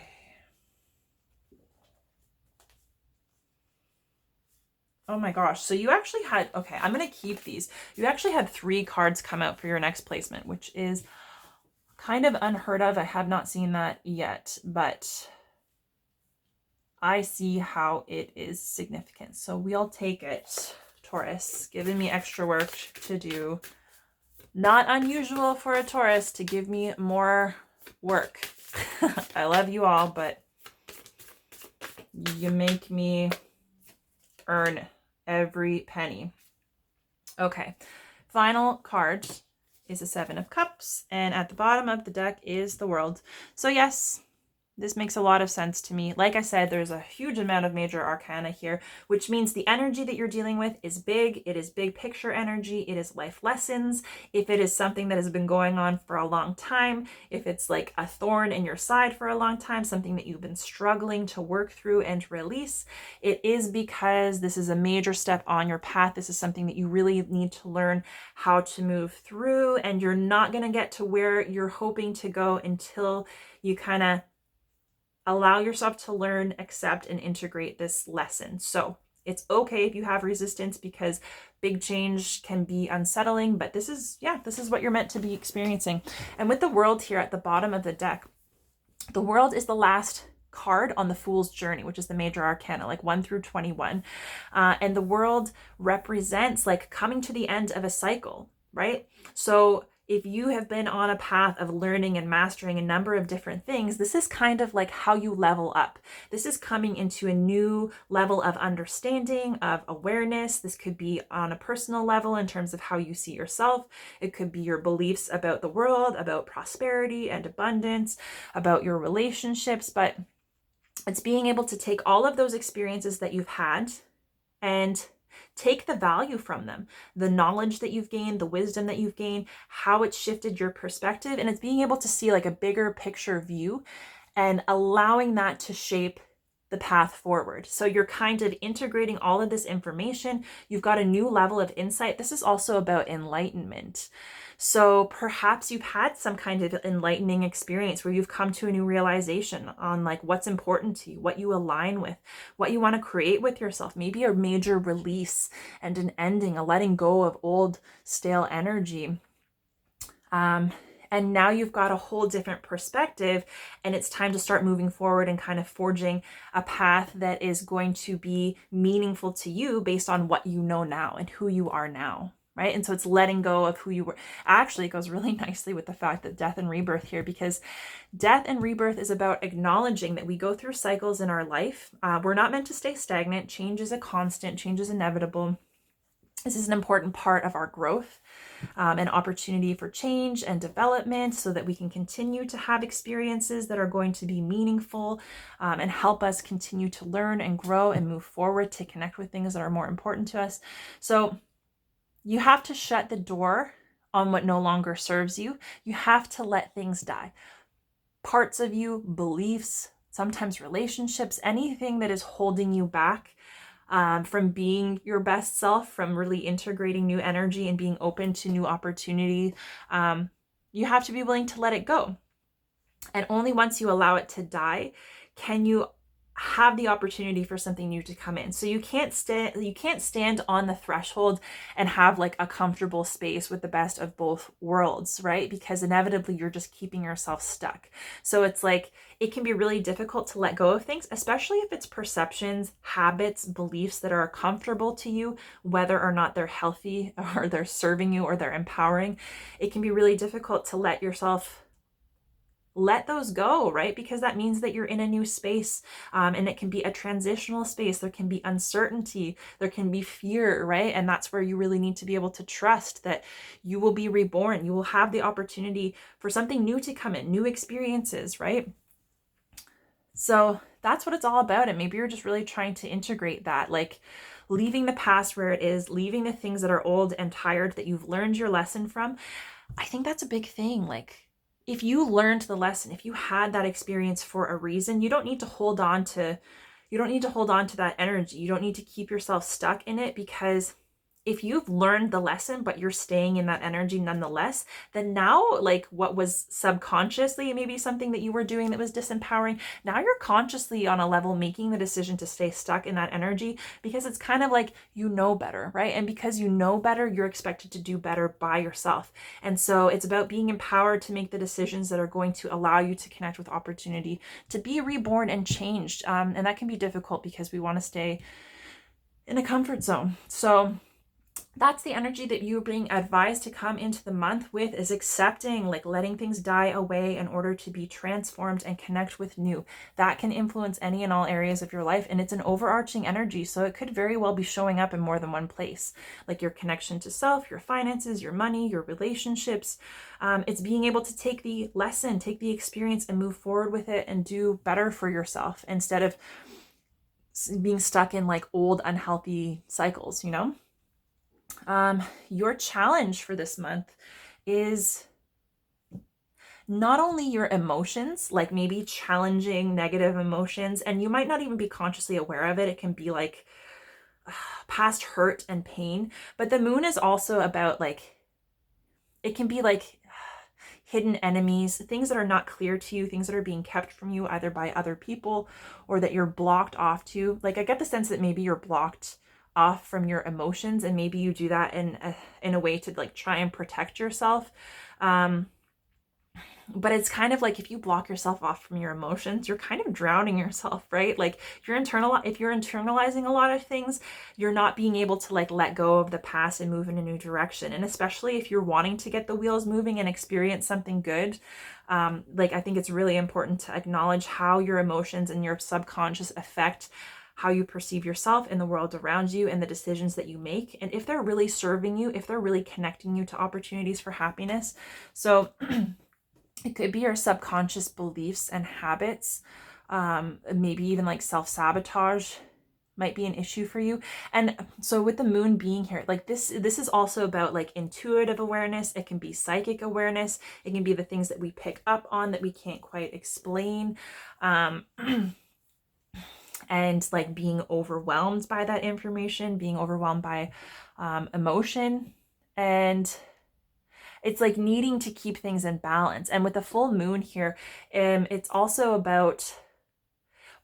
Oh my gosh. So you actually had, okay, I'm going to keep these. You actually had 3 cards come out for your next placement, which is kind of unheard of. I have not seen that yet, but I see how it is significant. So we'll take it. Taurus, giving me extra work to do. Not unusual for a Taurus to give me more work. I love you all, but you make me earn every penny. Okay, final card is a 7 of Cups, and at the bottom of the deck is the World. So yes, this makes a lot of sense to me. Like I said, there's a huge amount of major arcana here, which means the energy that you're dealing with is big. It is big picture energy. It is life lessons. If it is something that has been going on for a long time, if it's like a thorn in your side for a long time, something that you've been struggling to work through and release, it is because this is a major step on your path. This is something that you really need to learn how to move through, and you're not going to get to where you're hoping to go until you kind of allow yourself to learn, accept, and integrate this lesson. So it's okay if you have resistance because big change can be unsettling, but this is what you're meant to be experiencing. And with the World here at the bottom of the deck, the World is the last card on the Fool's Journey, which is the major arcana, like 1 through 21. And the World represents like coming to the end of a cycle, right? So if you have been on a path of learning and mastering a number of different things, this is kind of like how you level up. This is coming into a new level of understanding, of awareness. This could be on a personal level in terms of how you see yourself. It could be your beliefs about the world, about prosperity and abundance, about your relationships, but it's being able to take all of those experiences that you've had and take the value from them, the knowledge that you've gained, the wisdom that you've gained, how it's shifted your perspective. And it's being able to see like a bigger picture view and allowing that to shape the path forward. So you're kind of integrating all of this information. You've got a new level of insight. This is also about enlightenment. So perhaps you've had some kind of enlightening experience where you've come to a new realization on like what's important to you, what you align with, what you want to create with yourself, maybe a major release and an ending, a letting go of old stale energy. And now you've got a whole different perspective, and it's time to start moving forward and kind of forging a path that is going to be meaningful to you based on what you know now and who you are now, right? And so it's letting go of who you were. Actually, it goes really nicely with the fact that death and rebirth here, because death and rebirth is about acknowledging that we go through cycles in our life. We're not meant to stay stagnant. Change is a constant. Change is inevitable. This is an important part of our growth, an opportunity for change and development so that we can continue to have experiences that are going to be meaningful and help us continue to learn and grow and move forward to connect with things that are more important to us. So you have to shut the door on what no longer serves you. You have to let things die. Parts of you, beliefs, sometimes relationships, anything that is holding you back from being your best self, from really integrating new energy and being open to new opportunity. You have to be willing to let it go. And only once you allow it to die can you have the opportunity for something new to come in. So you can't stand on the threshold and have like a comfortable space with the best of both worlds, right? Because inevitably you're just keeping yourself stuck. So it's like it can be really difficult to let go of things, especially if it's perceptions, habits, beliefs that are comfortable to you, whether or not they're healthy or they're serving you or they're empowering. It can be really difficult to let yourself let those go, right? Because that means that you're in a new space, and it can be a transitional space. There can be uncertainty, there can be fear, right? And that's where you really need to be able to trust that you will be reborn. You will have the opportunity for something new to come in, new experiences, right? So that's what it's all about. And maybe you're just really trying to integrate that, like leaving the past where it is, leaving the things that are old and tired that you've learned your lesson from. I think that's a big thing. Like, if you learned the lesson, if you had that experience for a reason, you don't need to hold on to that energy. You don't need to keep yourself stuck in it, because if you've learned the lesson but you're staying in that energy nonetheless, then now, like, what was subconsciously maybe something that you were doing that was disempowering, now you're consciously on a level making the decision to stay stuck in that energy, because it's kind of like, you know better, right? And because you know better, you're expected to do better by yourself. And so it's about being empowered to make the decisions that are going to allow you to connect with opportunity, to be reborn and changed. And that can be difficult because we want to stay in a comfort zone. So that's the energy that you're being advised to come into the month with, is accepting, like letting things die away in order to be transformed and connect with new. That can influence any and all areas of your life, and it's an overarching energy, so it could very well be showing up in more than one place, like your connection to self, your finances, your money, your relationships. It's being able to take the lesson, take the experience, and move forward with it and do better for yourself instead of being stuck in like old unhealthy cycles, you know? Your challenge for this month is not only your emotions, like maybe challenging negative emotions, and you might not even be consciously aware of it. It can be like past hurt and pain, but the moon is also about like, it can be like hidden enemies, things that are not clear to you, things that are being kept from you either by other people or that you're blocked off to. Like, I get the sense that maybe you're blocked off from your emotions, and maybe you do that in a way to like try and protect yourself. But it's kind of like, if you block yourself off from your emotions, you're kind of drowning yourself, right? Like, if you're internalizing a lot of things, you're not being able to like let go of the past and move in a new direction. And especially if you're wanting to get the wheels moving and experience something good, like, I think it's really important to acknowledge how your emotions and your subconscious affect how you perceive yourself and the world around you and the decisions that you make, and if they're really serving you, if they're really connecting you to opportunities for happiness. So it could be your subconscious beliefs and habits, maybe even like self-sabotage might be an issue for you. And so with the moon being here, like this is also about like intuitive awareness. It can be psychic awareness. It can be the things that we pick up on that we can't quite explain. And like being overwhelmed by that information, being overwhelmed by emotion. And it's like needing to keep things in balance. And with the full moon here, it's also about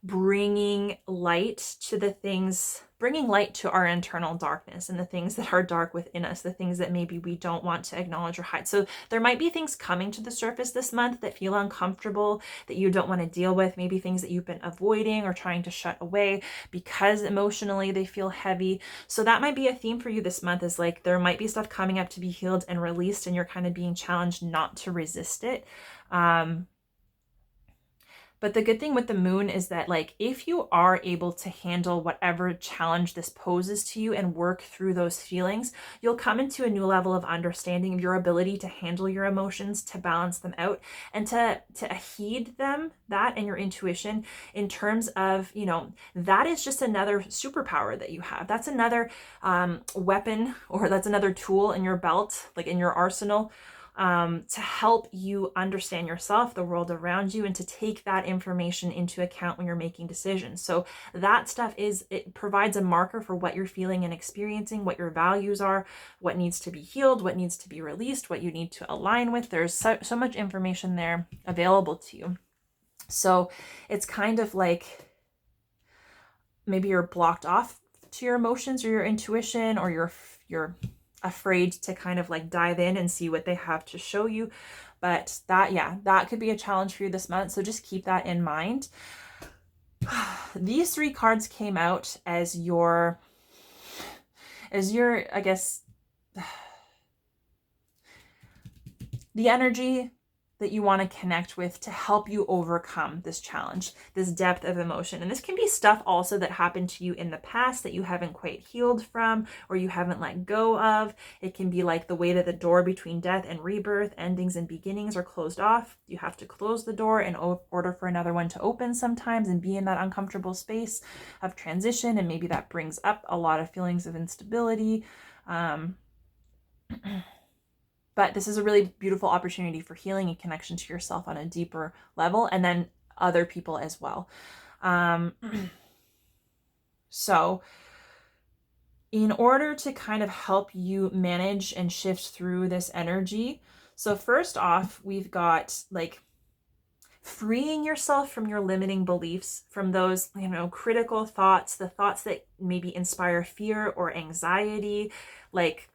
bringing light to our internal darkness and the things that are dark within us, the things that maybe we don't want to acknowledge or hide. So there might be things coming to the surface this month that feel uncomfortable, that you don't want to deal with, maybe things that you've been avoiding or trying to shut away because emotionally they feel heavy. So that might be a theme for you this month, is like there might be stuff coming up to be healed and released, and you're kind of being challenged not to resist it. But the good thing with the moon is that, like, if you are able to handle whatever challenge this poses to you and work through those feelings, you'll come into a new level of understanding of your ability to handle your emotions, to balance them out, and to heed them, that and your intuition, in terms of, you know, that is just another superpower that you have. That's another weapon, or that's another tool in your belt, like in your arsenal, to help you understand yourself, the world around you, and to take that information into account when you're making decisions. So that stuff it provides a marker for what you're feeling and experiencing, what your values are, what needs to be healed, what needs to be released, what you need to align with. There's so much information there available to you. So it's kind of like maybe you're blocked off to your emotions or your intuition, or you're afraid to kind of like dive in and see what they have to show you. But that could be a challenge for you this month. So just keep that in mind. These three cards came out as your, I guess, the energy that you want to connect with to help you overcome this challenge, this depth of emotion. And this can be stuff also that happened to you in the past that you haven't quite healed from or you haven't let go of. It can be like the way that the door between death and rebirth, endings and beginnings, are closed off. You have to close the door in order for another one to open sometimes, and be in that uncomfortable space of transition. And maybe that brings up a lot of feelings of instability. But this is a really beautiful opportunity for healing and connection to yourself on a deeper level, and then other people as well. So in order to kind of help you manage and shift through this energy, so first off, we've got like freeing yourself from your limiting beliefs, from those, critical thoughts, the thoughts that maybe inspire fear or anxiety. Like,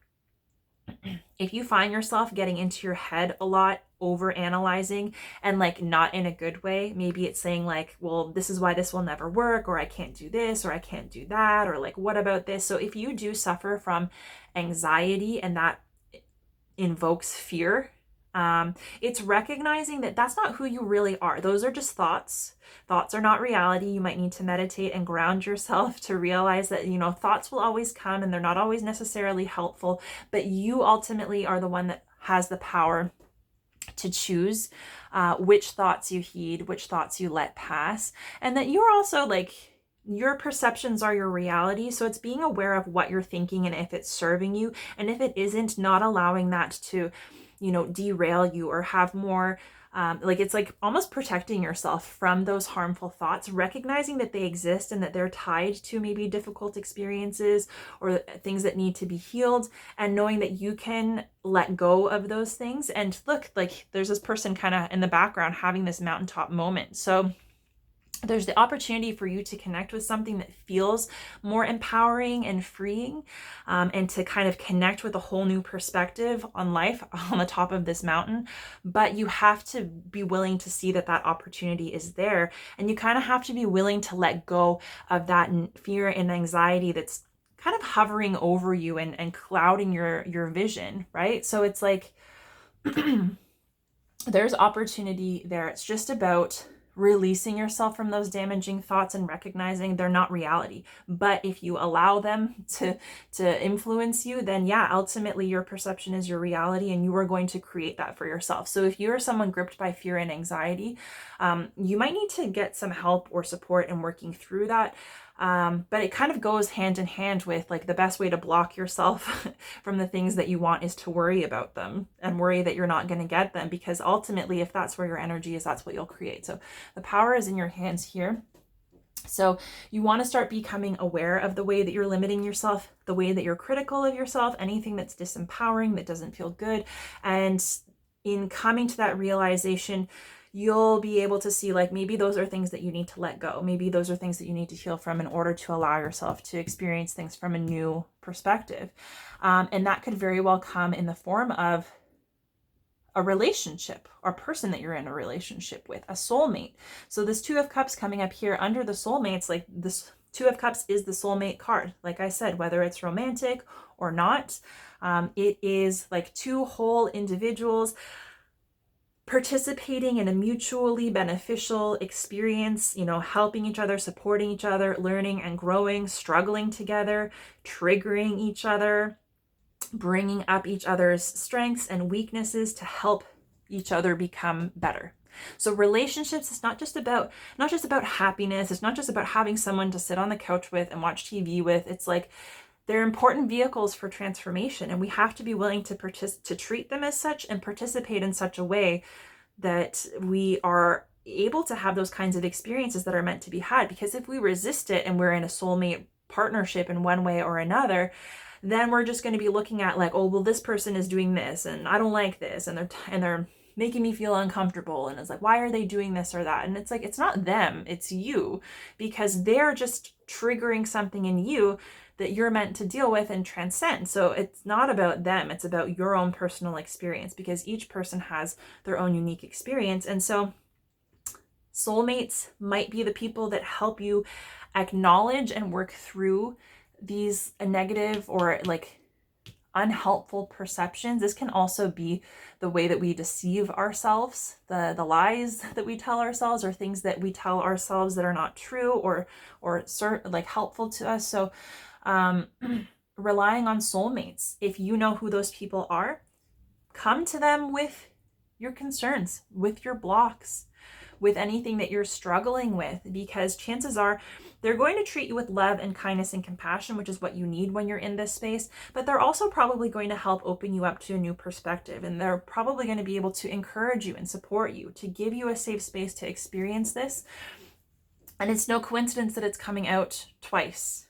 if you find yourself getting into your head a lot, over analyzing, and like not in a good way, maybe it's saying like, well, this is why this will never work, or I can't do this, or I can't do that, or like, what about this? So if you do suffer from anxiety and that invokes fear, it's recognizing that that's not who you really are. Those are just thoughts. Thoughts are not reality. You might need to meditate and ground yourself to realize that, thoughts will always come and they're not always necessarily helpful, but you ultimately are the one that has the power to choose which thoughts you heed, which thoughts you let pass, and that you're also like, your perceptions are your reality. So it's being aware of what you're thinking and if it's serving you, and if it isn't, not allowing that to derail you or have more it's like almost protecting yourself from those harmful thoughts, recognizing that they exist and that they're tied to maybe difficult experiences or things that need to be healed, and knowing that you can let go of those things. And look, like there's this person kind of in the background having this mountaintop moment. So there's the opportunity for you to connect with something that feels more empowering and freeing, and to kind of connect with a whole new perspective on life on the top of this mountain. But you have to be willing to see that that opportunity is there. And you kind of have to be willing to let go of that fear and anxiety that's kind of hovering over you and clouding your vision, right? So it's like, there's opportunity there. It's just about releasing yourself from those damaging thoughts and recognizing they're not reality. But if you allow them to influence you, then yeah, ultimately your perception is your reality, and you are going to create that for yourself. So if you're someone gripped by fear and anxiety, you might need to get some help or support in working through that. But it kind of goes hand in hand with like the best way to block yourself from the things that you want is to worry about them and worry that you're not going to get them, because ultimately, if that's where your energy is, that's what you'll create. So the power is in your hands here. So you want to start becoming aware of the way that you're limiting yourself, the way that you're critical of yourself, anything that's disempowering, that doesn't feel good. And in coming to that realization, you'll be able to see like maybe those are things that you need to let go. Maybe those are things that you need to heal from in order to allow yourself to experience things from a new perspective. And that could very well come in the form of a relationship or person that you're in a relationship with, a soulmate. So this Two of Cups coming up here under the soulmates, like this Two of Cups is the soulmate card. Like I said, whether it's romantic or not, it is like two whole individuals participating in a mutually beneficial experience, helping each other, supporting each other, learning and growing, struggling together, triggering each other, bringing up each other's strengths and weaknesses to help each other become better. So relationships is not just about happiness. It's not just about having someone to sit on the couch with and watch TV with. It's like they're important vehicles for transformation, and we have to be willing to treat them as such and participate in such a way that we are able to have those kinds of experiences that are meant to be had. Because if we resist it and we're in a soulmate partnership in one way or another, then we're just going to be looking at like, oh, well, this person is doing this and I don't like this, and they're making me feel uncomfortable, and it's like, why are they doing this or that? And it's like, it's not them, it's you, because they're just triggering something in you that you're meant to deal with and transcend. So it's not about them, it's about your own personal experience, because each person has their own unique experience. And so soulmates might be the people that help you acknowledge and work through these negative or like unhelpful perceptions. This can also be the way that we deceive ourselves, the lies that we tell ourselves, or things that we tell ourselves that are not true or like helpful to us. So relying on soulmates, if you know who those people are, come to them with your concerns, with your blocks, with anything that you're struggling with, because chances are they're going to treat you with love and kindness and compassion, which is what you need when you're in this space. But they're also probably going to help open you up to a new perspective. And they're probably going to be able to encourage you and support you, to give you a safe space to experience this. And it's no coincidence that it's coming out twice,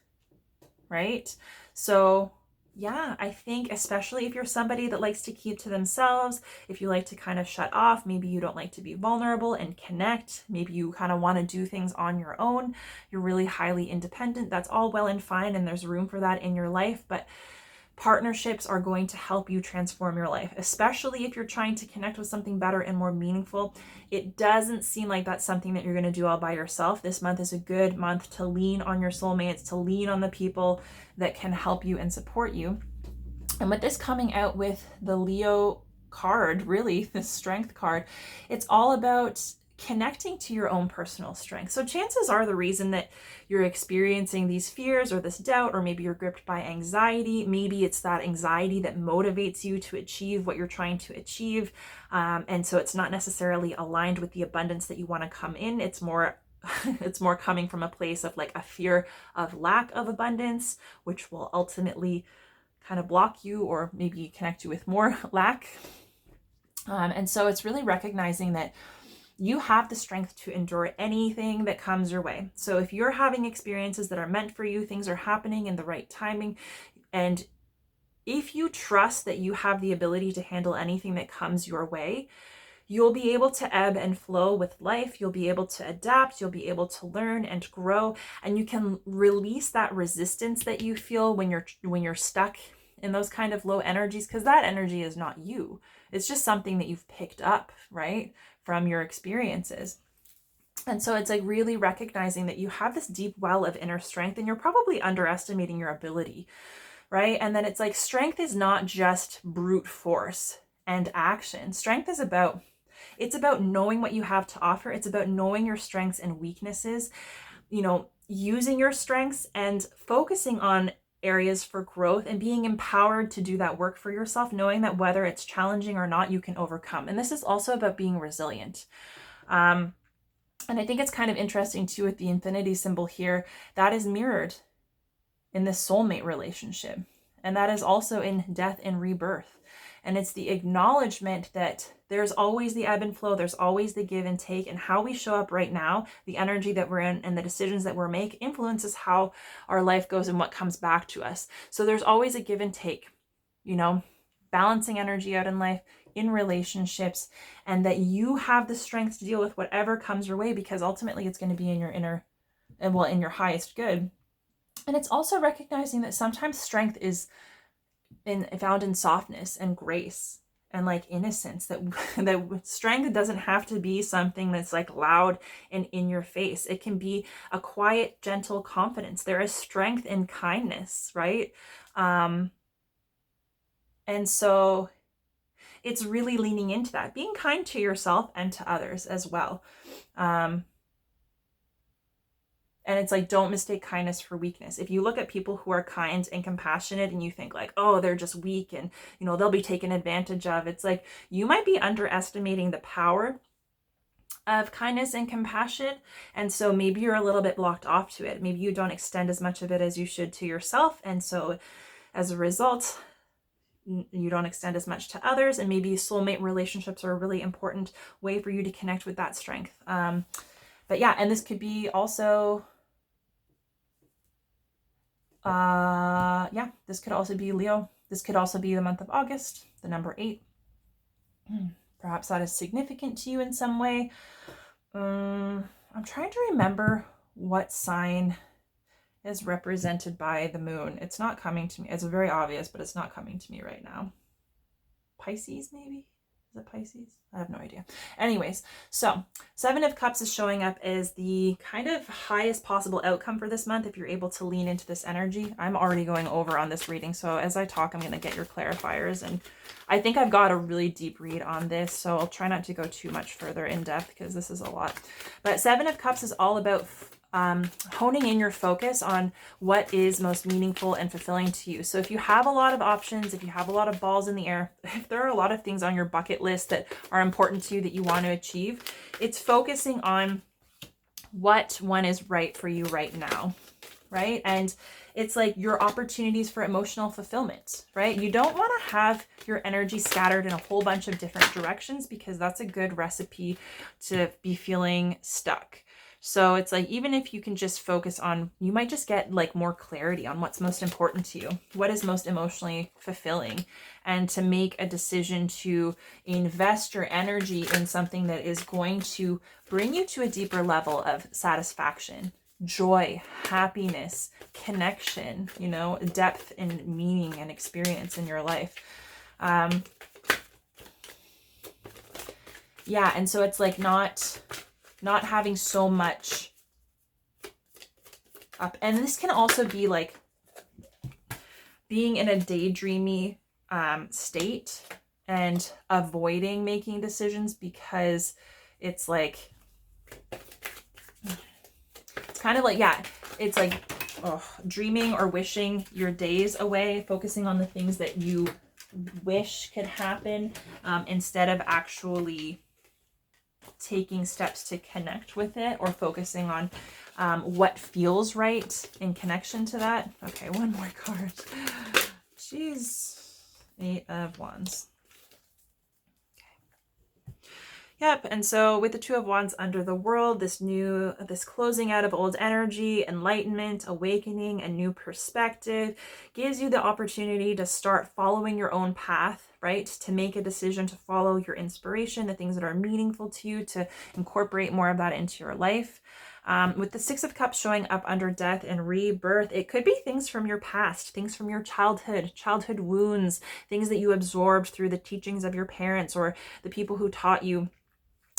right? So yeah, I think especially if you're somebody that likes to keep to themselves, if you like to kind of shut off, maybe you don't like to be vulnerable and connect, maybe you kind of want to do things on your own, you're really highly independent, that's all well and fine, and there's room for that in your life. But partnerships are going to help you transform your life, especially if you're trying to connect with something better and more meaningful. It doesn't seem like that's something that you're going to do all by yourself. This month is a good month to lean on your soulmates, to lean on the people that can help you and support you. And with this coming out with the Leo card, really, the strength card, it's all about connecting to your own personal strength. So chances are the reason that you're experiencing these fears or this doubt, or maybe you're gripped by anxiety, maybe it's that anxiety that motivates you to achieve what you're trying to achieve. And so it's not necessarily aligned with the abundance that you want to come in. It's more coming from a place of like a fear of lack of abundance, which will ultimately kind of block you or maybe connect you with more lack. And so it's really recognizing that you have the strength to endure anything that comes your way. So if you're having experiences that are meant for you, things are happening in the right timing, and if you trust that you have the ability to handle anything that comes your way, you'll be able to ebb and flow with life. You'll be able to adapt. You'll be able to learn and grow, and you can release that resistance that you feel when you're stuck in those kind of low energies, because that energy is not you. It's just something that you've picked up, right, from your experiences. And so it's like really recognizing that you have this deep well of inner strength, and you're probably underestimating your ability, right? And then it's like strength is not just brute force and action. Strength is about knowing what you have to offer. It's about knowing your strengths and weaknesses, using your strengths and focusing on areas for growth and being empowered to do that work for yourself, knowing that whether it's challenging or not, you can overcome. And this is also about being resilient. And I think it's kind of interesting too with the infinity symbol here, that is mirrored in this soulmate relationship. And that is also in death and rebirth. And it's the acknowledgement that there's always the ebb and flow, there's always the give and take, and how we show up right now, the energy that we're in and the decisions that we're making influences how our life goes and what comes back to us. So there's always a give and take, balancing energy out in life, in relationships, and that you have the strength to deal with whatever comes your way, because ultimately it's going to be in your in your highest good. And it's also recognizing that sometimes strength is found in softness and grace and like innocence, that strength doesn't have to be something that's like loud and in your face. It can be a quiet, gentle confidence. There is strength in kindness, right? And so it's really leaning into that, being kind to yourself and to others as well. And it's like, don't mistake kindness for weakness. If you look at people who are kind and compassionate and you think like, oh, they're just weak and, they'll be taken advantage of. It's like, you might be underestimating the power of kindness and compassion. And so maybe you're a little bit blocked off to it. Maybe you don't extend as much of it as you should to yourself. And so as a result, you don't extend as much to others. And maybe soulmate relationships are a really important way for you to connect with that strength. But yeah, and this could be also, this could also be Leo. This could also be the month of August, the number 8. Perhaps that is significant to you in some way. I'm trying to remember what sign is represented by the moon. It's not coming to me. It's very obvious, but it's not coming to me right now. Pisces, maybe? Is it Pisces? I have no idea. Anyways, so Seven of Cups is showing up as the kind of highest possible outcome for this month if you're able to lean into this energy. I'm already going over on this reading, so as I talk, I'm going to get your clarifiers, and I think I've got a really deep read on this, so I'll try not to go too much further in depth because this is a lot. But Seven of Cups is all about honing in your focus on what is most meaningful and fulfilling to you. So if you have a lot of options, if you have a lot of balls in the air, if there are a lot of things on your bucket list that are important to you that you want to achieve, it's focusing on what one is right for you right now, right? And it's like your opportunities for emotional fulfillment, right? You don't want to have your energy scattered in a whole bunch of different directions because that's a good recipe to be feeling stuck. So it's like, even if you can just focus on, you might just get like more clarity on what's most important to you, what is most emotionally fulfilling, and to make a decision to invest your energy in something that is going to bring you to a deeper level of satisfaction, joy, happiness, connection, you know, depth and meaning and experience in your life. Yeah, and so it's like not having so much up. And this can also be like being in a daydreamy state and avoiding making decisions because it's like, it's kind of like, yeah, it's like dreaming or wishing your days away, focusing on the things that you wish could happen instead of actually taking steps to connect with it or focusing on what feels right in connection to that. Okay, one more card. Jeez. 8 of Wands. Okay. Yep, and so with the 2 of Wands under the World, this closing out of old energy, enlightenment, awakening, a new perspective, gives you the opportunity to start following your own path, right? To make a decision to follow your inspiration, the things that are meaningful to you, to incorporate more of that into your life. With the 6 of Cups showing up under death and rebirth, it could be things from your past, things from your childhood wounds, things that you absorbed through the teachings of your parents or the people who taught you.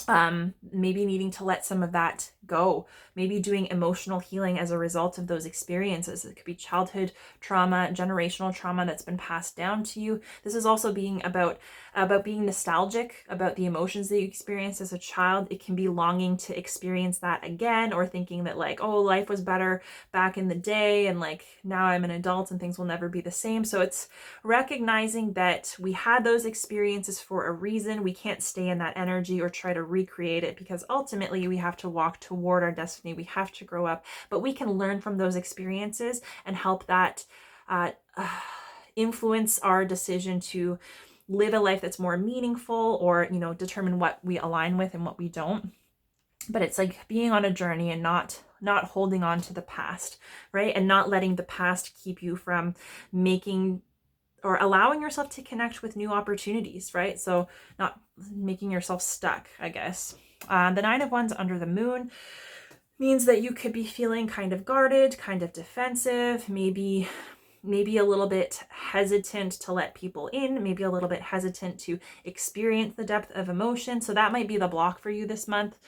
Maybe needing to let some of that go, maybe doing emotional healing as a result of those experiences. It could be childhood trauma, generational trauma that's been passed down to you. This is also being about being nostalgic about the emotions that you experienced as a child. It can be longing to experience that again, or thinking that like, oh, life was better back in the day and like now I'm an adult and things will never be the same. So it's recognizing that we had those experiences for a reason. We can't stay in that energy or try to recreate it because ultimately we have to walk toward our destiny. We have to grow up, but we can learn from those experiences and help that influence our decision to live a life that's more meaningful, or, you know, determine what we align with and what we don't. But it's like being on a journey and not holding on to the past, right? And not letting the past keep you from making or allowing yourself to connect with new opportunities, right? So not making yourself stuck, I guess. The 9 of Wands under the Moon means that you could be feeling kind of guarded, kind of defensive, maybe a little bit hesitant to let people in, maybe a little bit hesitant to experience the depth of emotion. So that might be the block for you this month.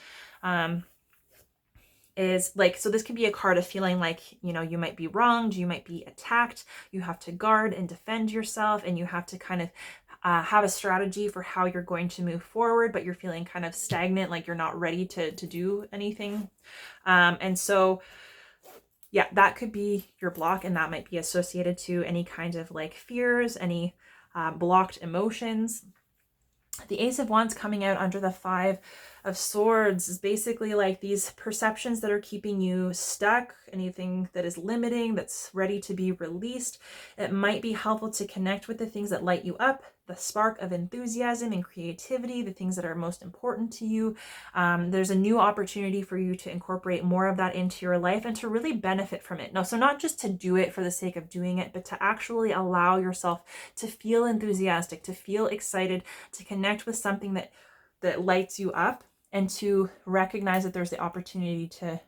Is like, so this could be a card of feeling like, you know, you might be wronged, you might be attacked, you have to guard and defend yourself, and you have to kind of have a strategy for how you're going to move forward, but you're feeling kind of stagnant, like you're not ready to do anything. And so, yeah, that could be your block, and that might be associated to any kind of like fears, any blocked emotions. The Ace of Wands coming out under the 5 of Swords is basically like these perceptions that are keeping you stuck, anything that is limiting, that's ready to be released. It might be helpful to connect with the things that light you up, the spark of enthusiasm and creativity, the things that are most important to you. There's a new opportunity for you to incorporate more of that into your life and to really benefit from it. No, so not just to do it for the sake of doing it, but to actually allow yourself to feel enthusiastic, to feel excited, to connect with something that lights you up, and to recognize that there's the opportunity to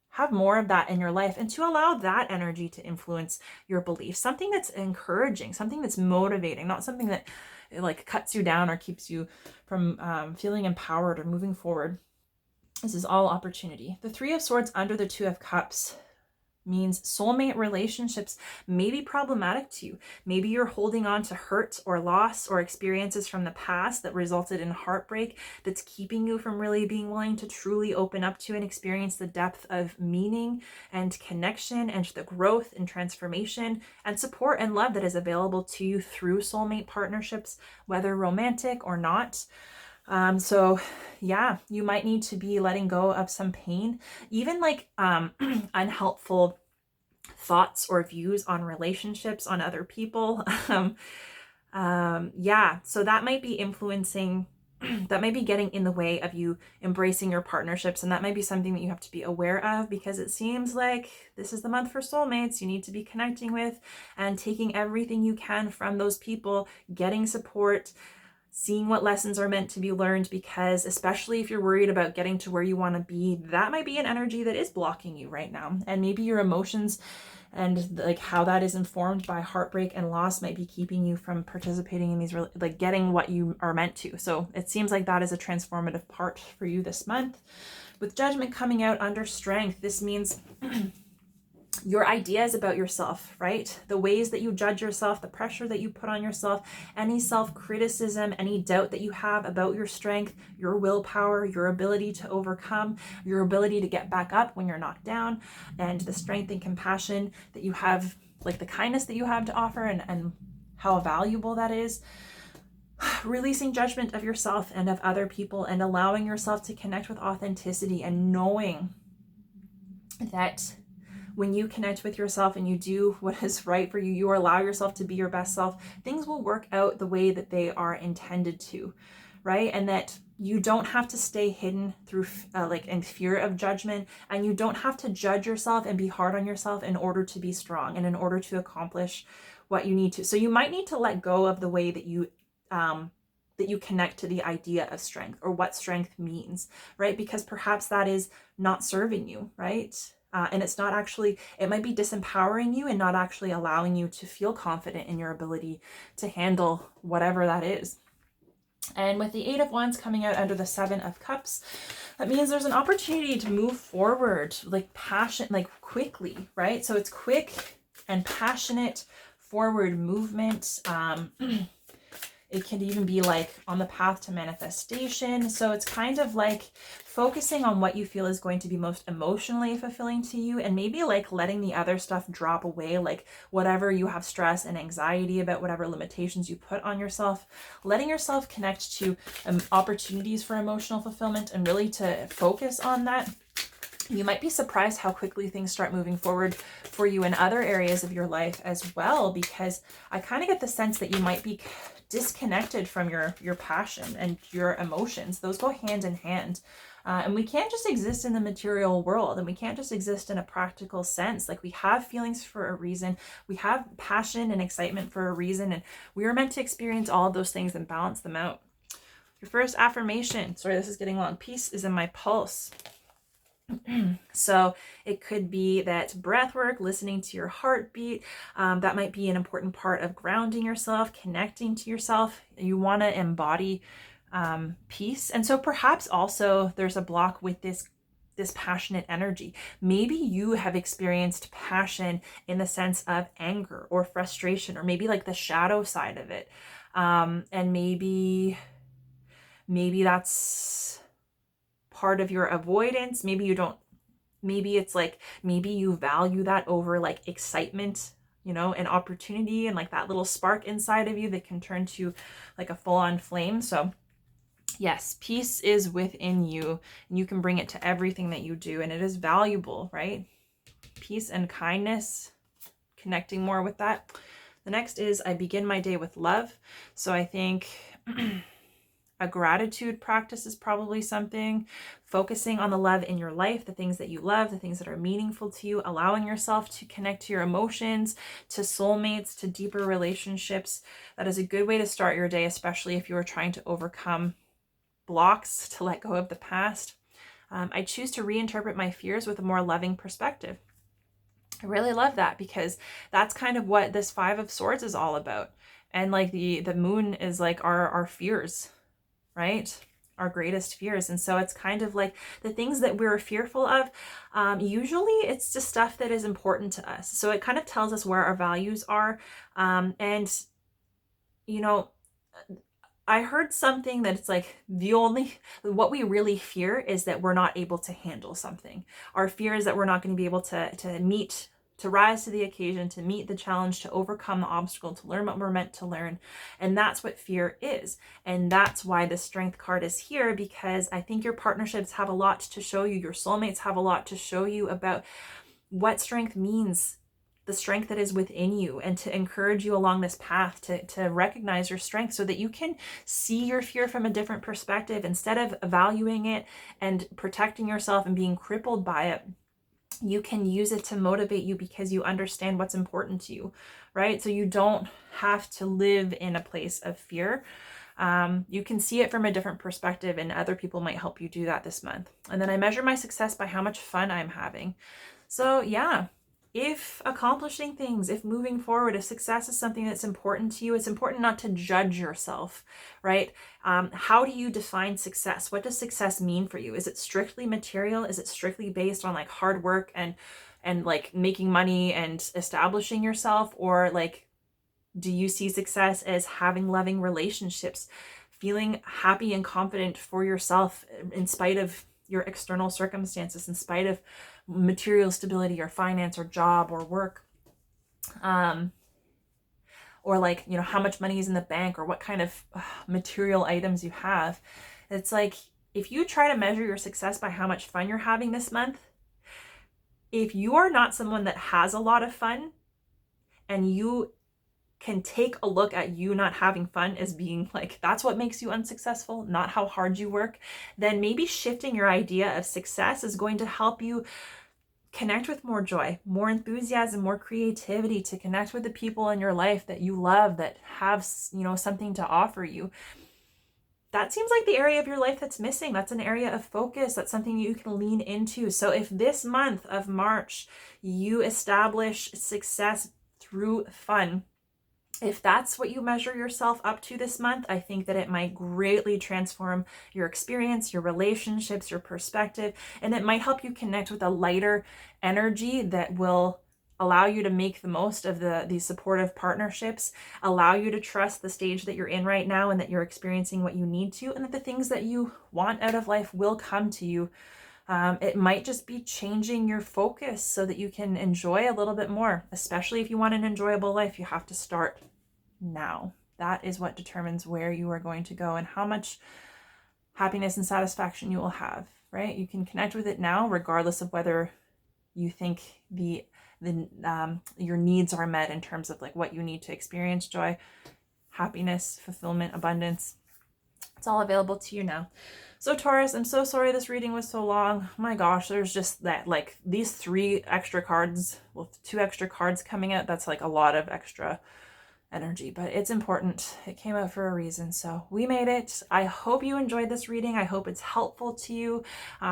have more of that in your life and to allow that energy to influence your beliefs. Something that's encouraging, something that's motivating, not something that it like cuts you down or keeps you from feeling empowered or moving forward. This is all opportunity. The Three of Swords under the Two of Cups means soulmate relationships may be problematic to you. Maybe you're holding on to hurt or loss or experiences from the past that resulted in heartbreak that's keeping you from really being willing to truly open up to and experience the depth of meaning and connection and the growth and transformation and support and love that is available to you through soulmate partnerships, whether romantic or not. So yeah, you might need to be letting go of some pain, even like unhelpful thoughts or views on relationships, on other people. Yeah, so that might be influencing, that might be getting in the way of you embracing your partnerships. And that might be something that you have to be aware of, because it seems like this is the month for soulmates. You need to be connecting with and taking everything you can from those people, getting support, seeing what lessons are meant to be learned, because especially if you're worried about getting to where you want to be, that might be an energy that is blocking you right now. And maybe your emotions and like how that is informed by heartbreak and loss might be keeping you from participating in these, like getting what you are meant to. So it seems like that is a transformative part for you this month. With Judgment coming out under Strength, this means your ideas about yourself, right? The ways that you judge yourself, the pressure that you put on yourself, any self-criticism, any doubt that you have about your strength, your willpower, your ability to overcome, your ability to get back up when you're knocked down, and the strength and compassion that you have, like the kindness that you have to offer, and how valuable that is. Releasing judgment of yourself and of other people, and allowing yourself to connect with authenticity, and knowing that when you connect with yourself and you do what is right for you, you allow yourself to be your best self, things will work out the way that they are intended to, right? And that you don't have to stay hidden through like in fear of judgment, and you don't have to judge yourself and be hard on yourself in order to be strong and in order to accomplish what you need to. So you might need to let go of the way that you connect to the idea of strength, or what strength means, right? Because perhaps that is not serving you, right? And it's not actually, it might be disempowering you and not actually allowing you to feel confident in your ability to handle whatever that is. And with the Eight of Wands coming out under the Seven of Cups, that means there's an opportunity to move forward, like passion, like quickly, right? So it's quick and passionate forward movement. It can even be like on the path to manifestation. So it's kind of like focusing on what you feel is going to be most emotionally fulfilling to you, and maybe like letting the other stuff drop away, like whatever you have stress and anxiety about, whatever limitations you put on yourself, letting yourself connect to opportunities for emotional fulfillment, and really to focus on that. You might be surprised how quickly things start moving forward for you in other areas of your life as well, because I kind of get the sense that you might be disconnected from your passion and your emotions. Those go hand in hand. And we can't just exist in the material world, and we can't just exist in a practical sense. Like, we have feelings for a reason. We have passion and excitement for a reason, and we are meant to experience all of those things and balance them out. Your first affirmation, sorry, this is getting long. Peace is in my pulse. So it could be that breath work, listening to your heartbeat, that might be an important part of grounding yourself, connecting to yourself. You want to embody peace. And so perhaps also there's a block with this passionate energy. Maybe you have experienced passion in the sense of anger or frustration, or maybe like the shadow side of it. And maybe that's part of your avoidance. Maybe you don't, maybe it's like, maybe you value that over like excitement, you know, and opportunity, and like that little spark inside of you that can turn to like a full-on flame. So yes, peace is within you, and you can bring it to everything that you do, and it is valuable, right? Peace and kindness, connecting more with that. The next is I begin my day with love. So I think a gratitude practice is probably something. Focusing on the love in your life, the things that you love, the things that are meaningful to you, allowing yourself to connect to your emotions, to soulmates, to deeper relationships. That is a good way to start your day, especially if you are trying to overcome blocks, to let go of the past. I choose to reinterpret my fears with a more loving perspective. I really love that, because that's kind of what this Five of Swords is all about. And like the moon is like our fears, right? Our greatest fears. And so it's kind of like the things that we're fearful of, usually it's just stuff that is important to us. So it kind of tells us where our values are. And, you know, I heard something that it's like what we really fear is that we're not able to handle something. Our fear is that we're not going to be able to rise to the occasion, to meet the challenge, to overcome the obstacle, to learn what we're meant to learn. And that's what fear is. And that's why the strength card is here, because I think your partnerships have a lot to show you. Your soulmates have a lot to show you about what strength means, the strength that is within you, and to encourage you along this path to recognize your strength so that you can see your fear from a different perspective. Instead of valuing it and protecting yourself and being crippled by it, you can use it to motivate you because you understand what's important to you, right? So you don't have to live in a place of fear. You can see it from a different perspective, and other people might help you do that this month. And then I measure my success by how much fun I'm having. So yeah, if accomplishing things, if moving forward, if success is something that's important to you, it's important not to judge yourself, right? How do you define success? What does success mean for you? Is it strictly material? Is it strictly based on like hard work and like making money and establishing yourself? Or like, do you see success as having loving relationships, feeling happy and confident for yourself in spite of your external circumstances, in spite of material stability or finance or job or work, or like, you know, how much money is in the bank or what kind of material items you have. It's like, if you try to measure your success by how much fun you're having this month, if you are not someone that has a lot of fun, and you can take a look at you not having fun as being like, that's what makes you unsuccessful, not how hard you work, then maybe shifting your idea of success is going to help you connect with more joy, more enthusiasm, more creativity, to connect with the people in your life that you love, that have, you know, something to offer you. That seems like the area of your life that's missing. That's an area of focus. That's something you can lean into. So if this month of March, you establish success through fun, if that's what you measure yourself up to this month, I think that it might greatly transform your experience, your relationships, your perspective, and it might help you connect with a lighter energy that will allow you to make the most of these supportive partnerships, allow you to trust the stage that you're in right now, and that you're experiencing what you need to, and that the things that you want out of life will come to you. It might just be changing your focus so that you can enjoy a little bit more. Especially if you want an enjoyable life, you have to start now. That is what determines where you are going to go and how much happiness and satisfaction you will have, right? You can connect with it now, regardless of whether you think your needs are met in terms of like what you need to experience joy, happiness, fulfillment, abundance. It's all available to you now. So Taurus, I'm so sorry this reading was so long. Oh my gosh, there's just that, like, these 3 extra cards, well, 2 extra cards coming out. That's like a lot of extra energy, but it's important. It came out for a reason. So we made it. I hope you enjoyed this reading. I hope it's helpful to you.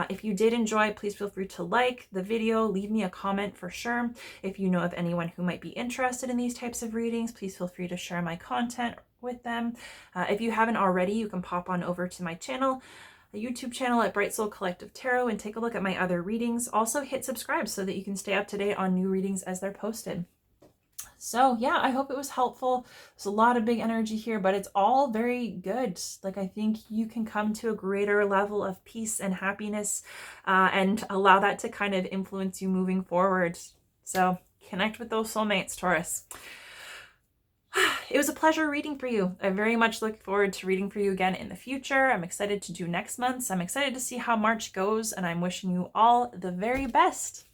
If you did enjoy, please feel free to like the video, leave me a comment for sure. If you know of anyone who might be interested in these types of readings, please feel free to share my content with them. If you haven't already, you can pop on over to my channel, the YouTube channel at Bright Soul Collective Tarot, and take a look at my other readings. Also hit subscribe so that you can stay up to date on new readings as they're posted. So yeah, I hope it was helpful. There's a lot of big energy here, but it's all very good. Like, I think you can come to a greater level of peace and happiness, and allow that to kind of influence you moving forward. So connect with those soulmates, Taurus. It was a pleasure reading for you. I very much look forward to reading for you again in the future. I'm excited to do next month's. I'm excited to see how March goes, and I'm wishing you all the very best.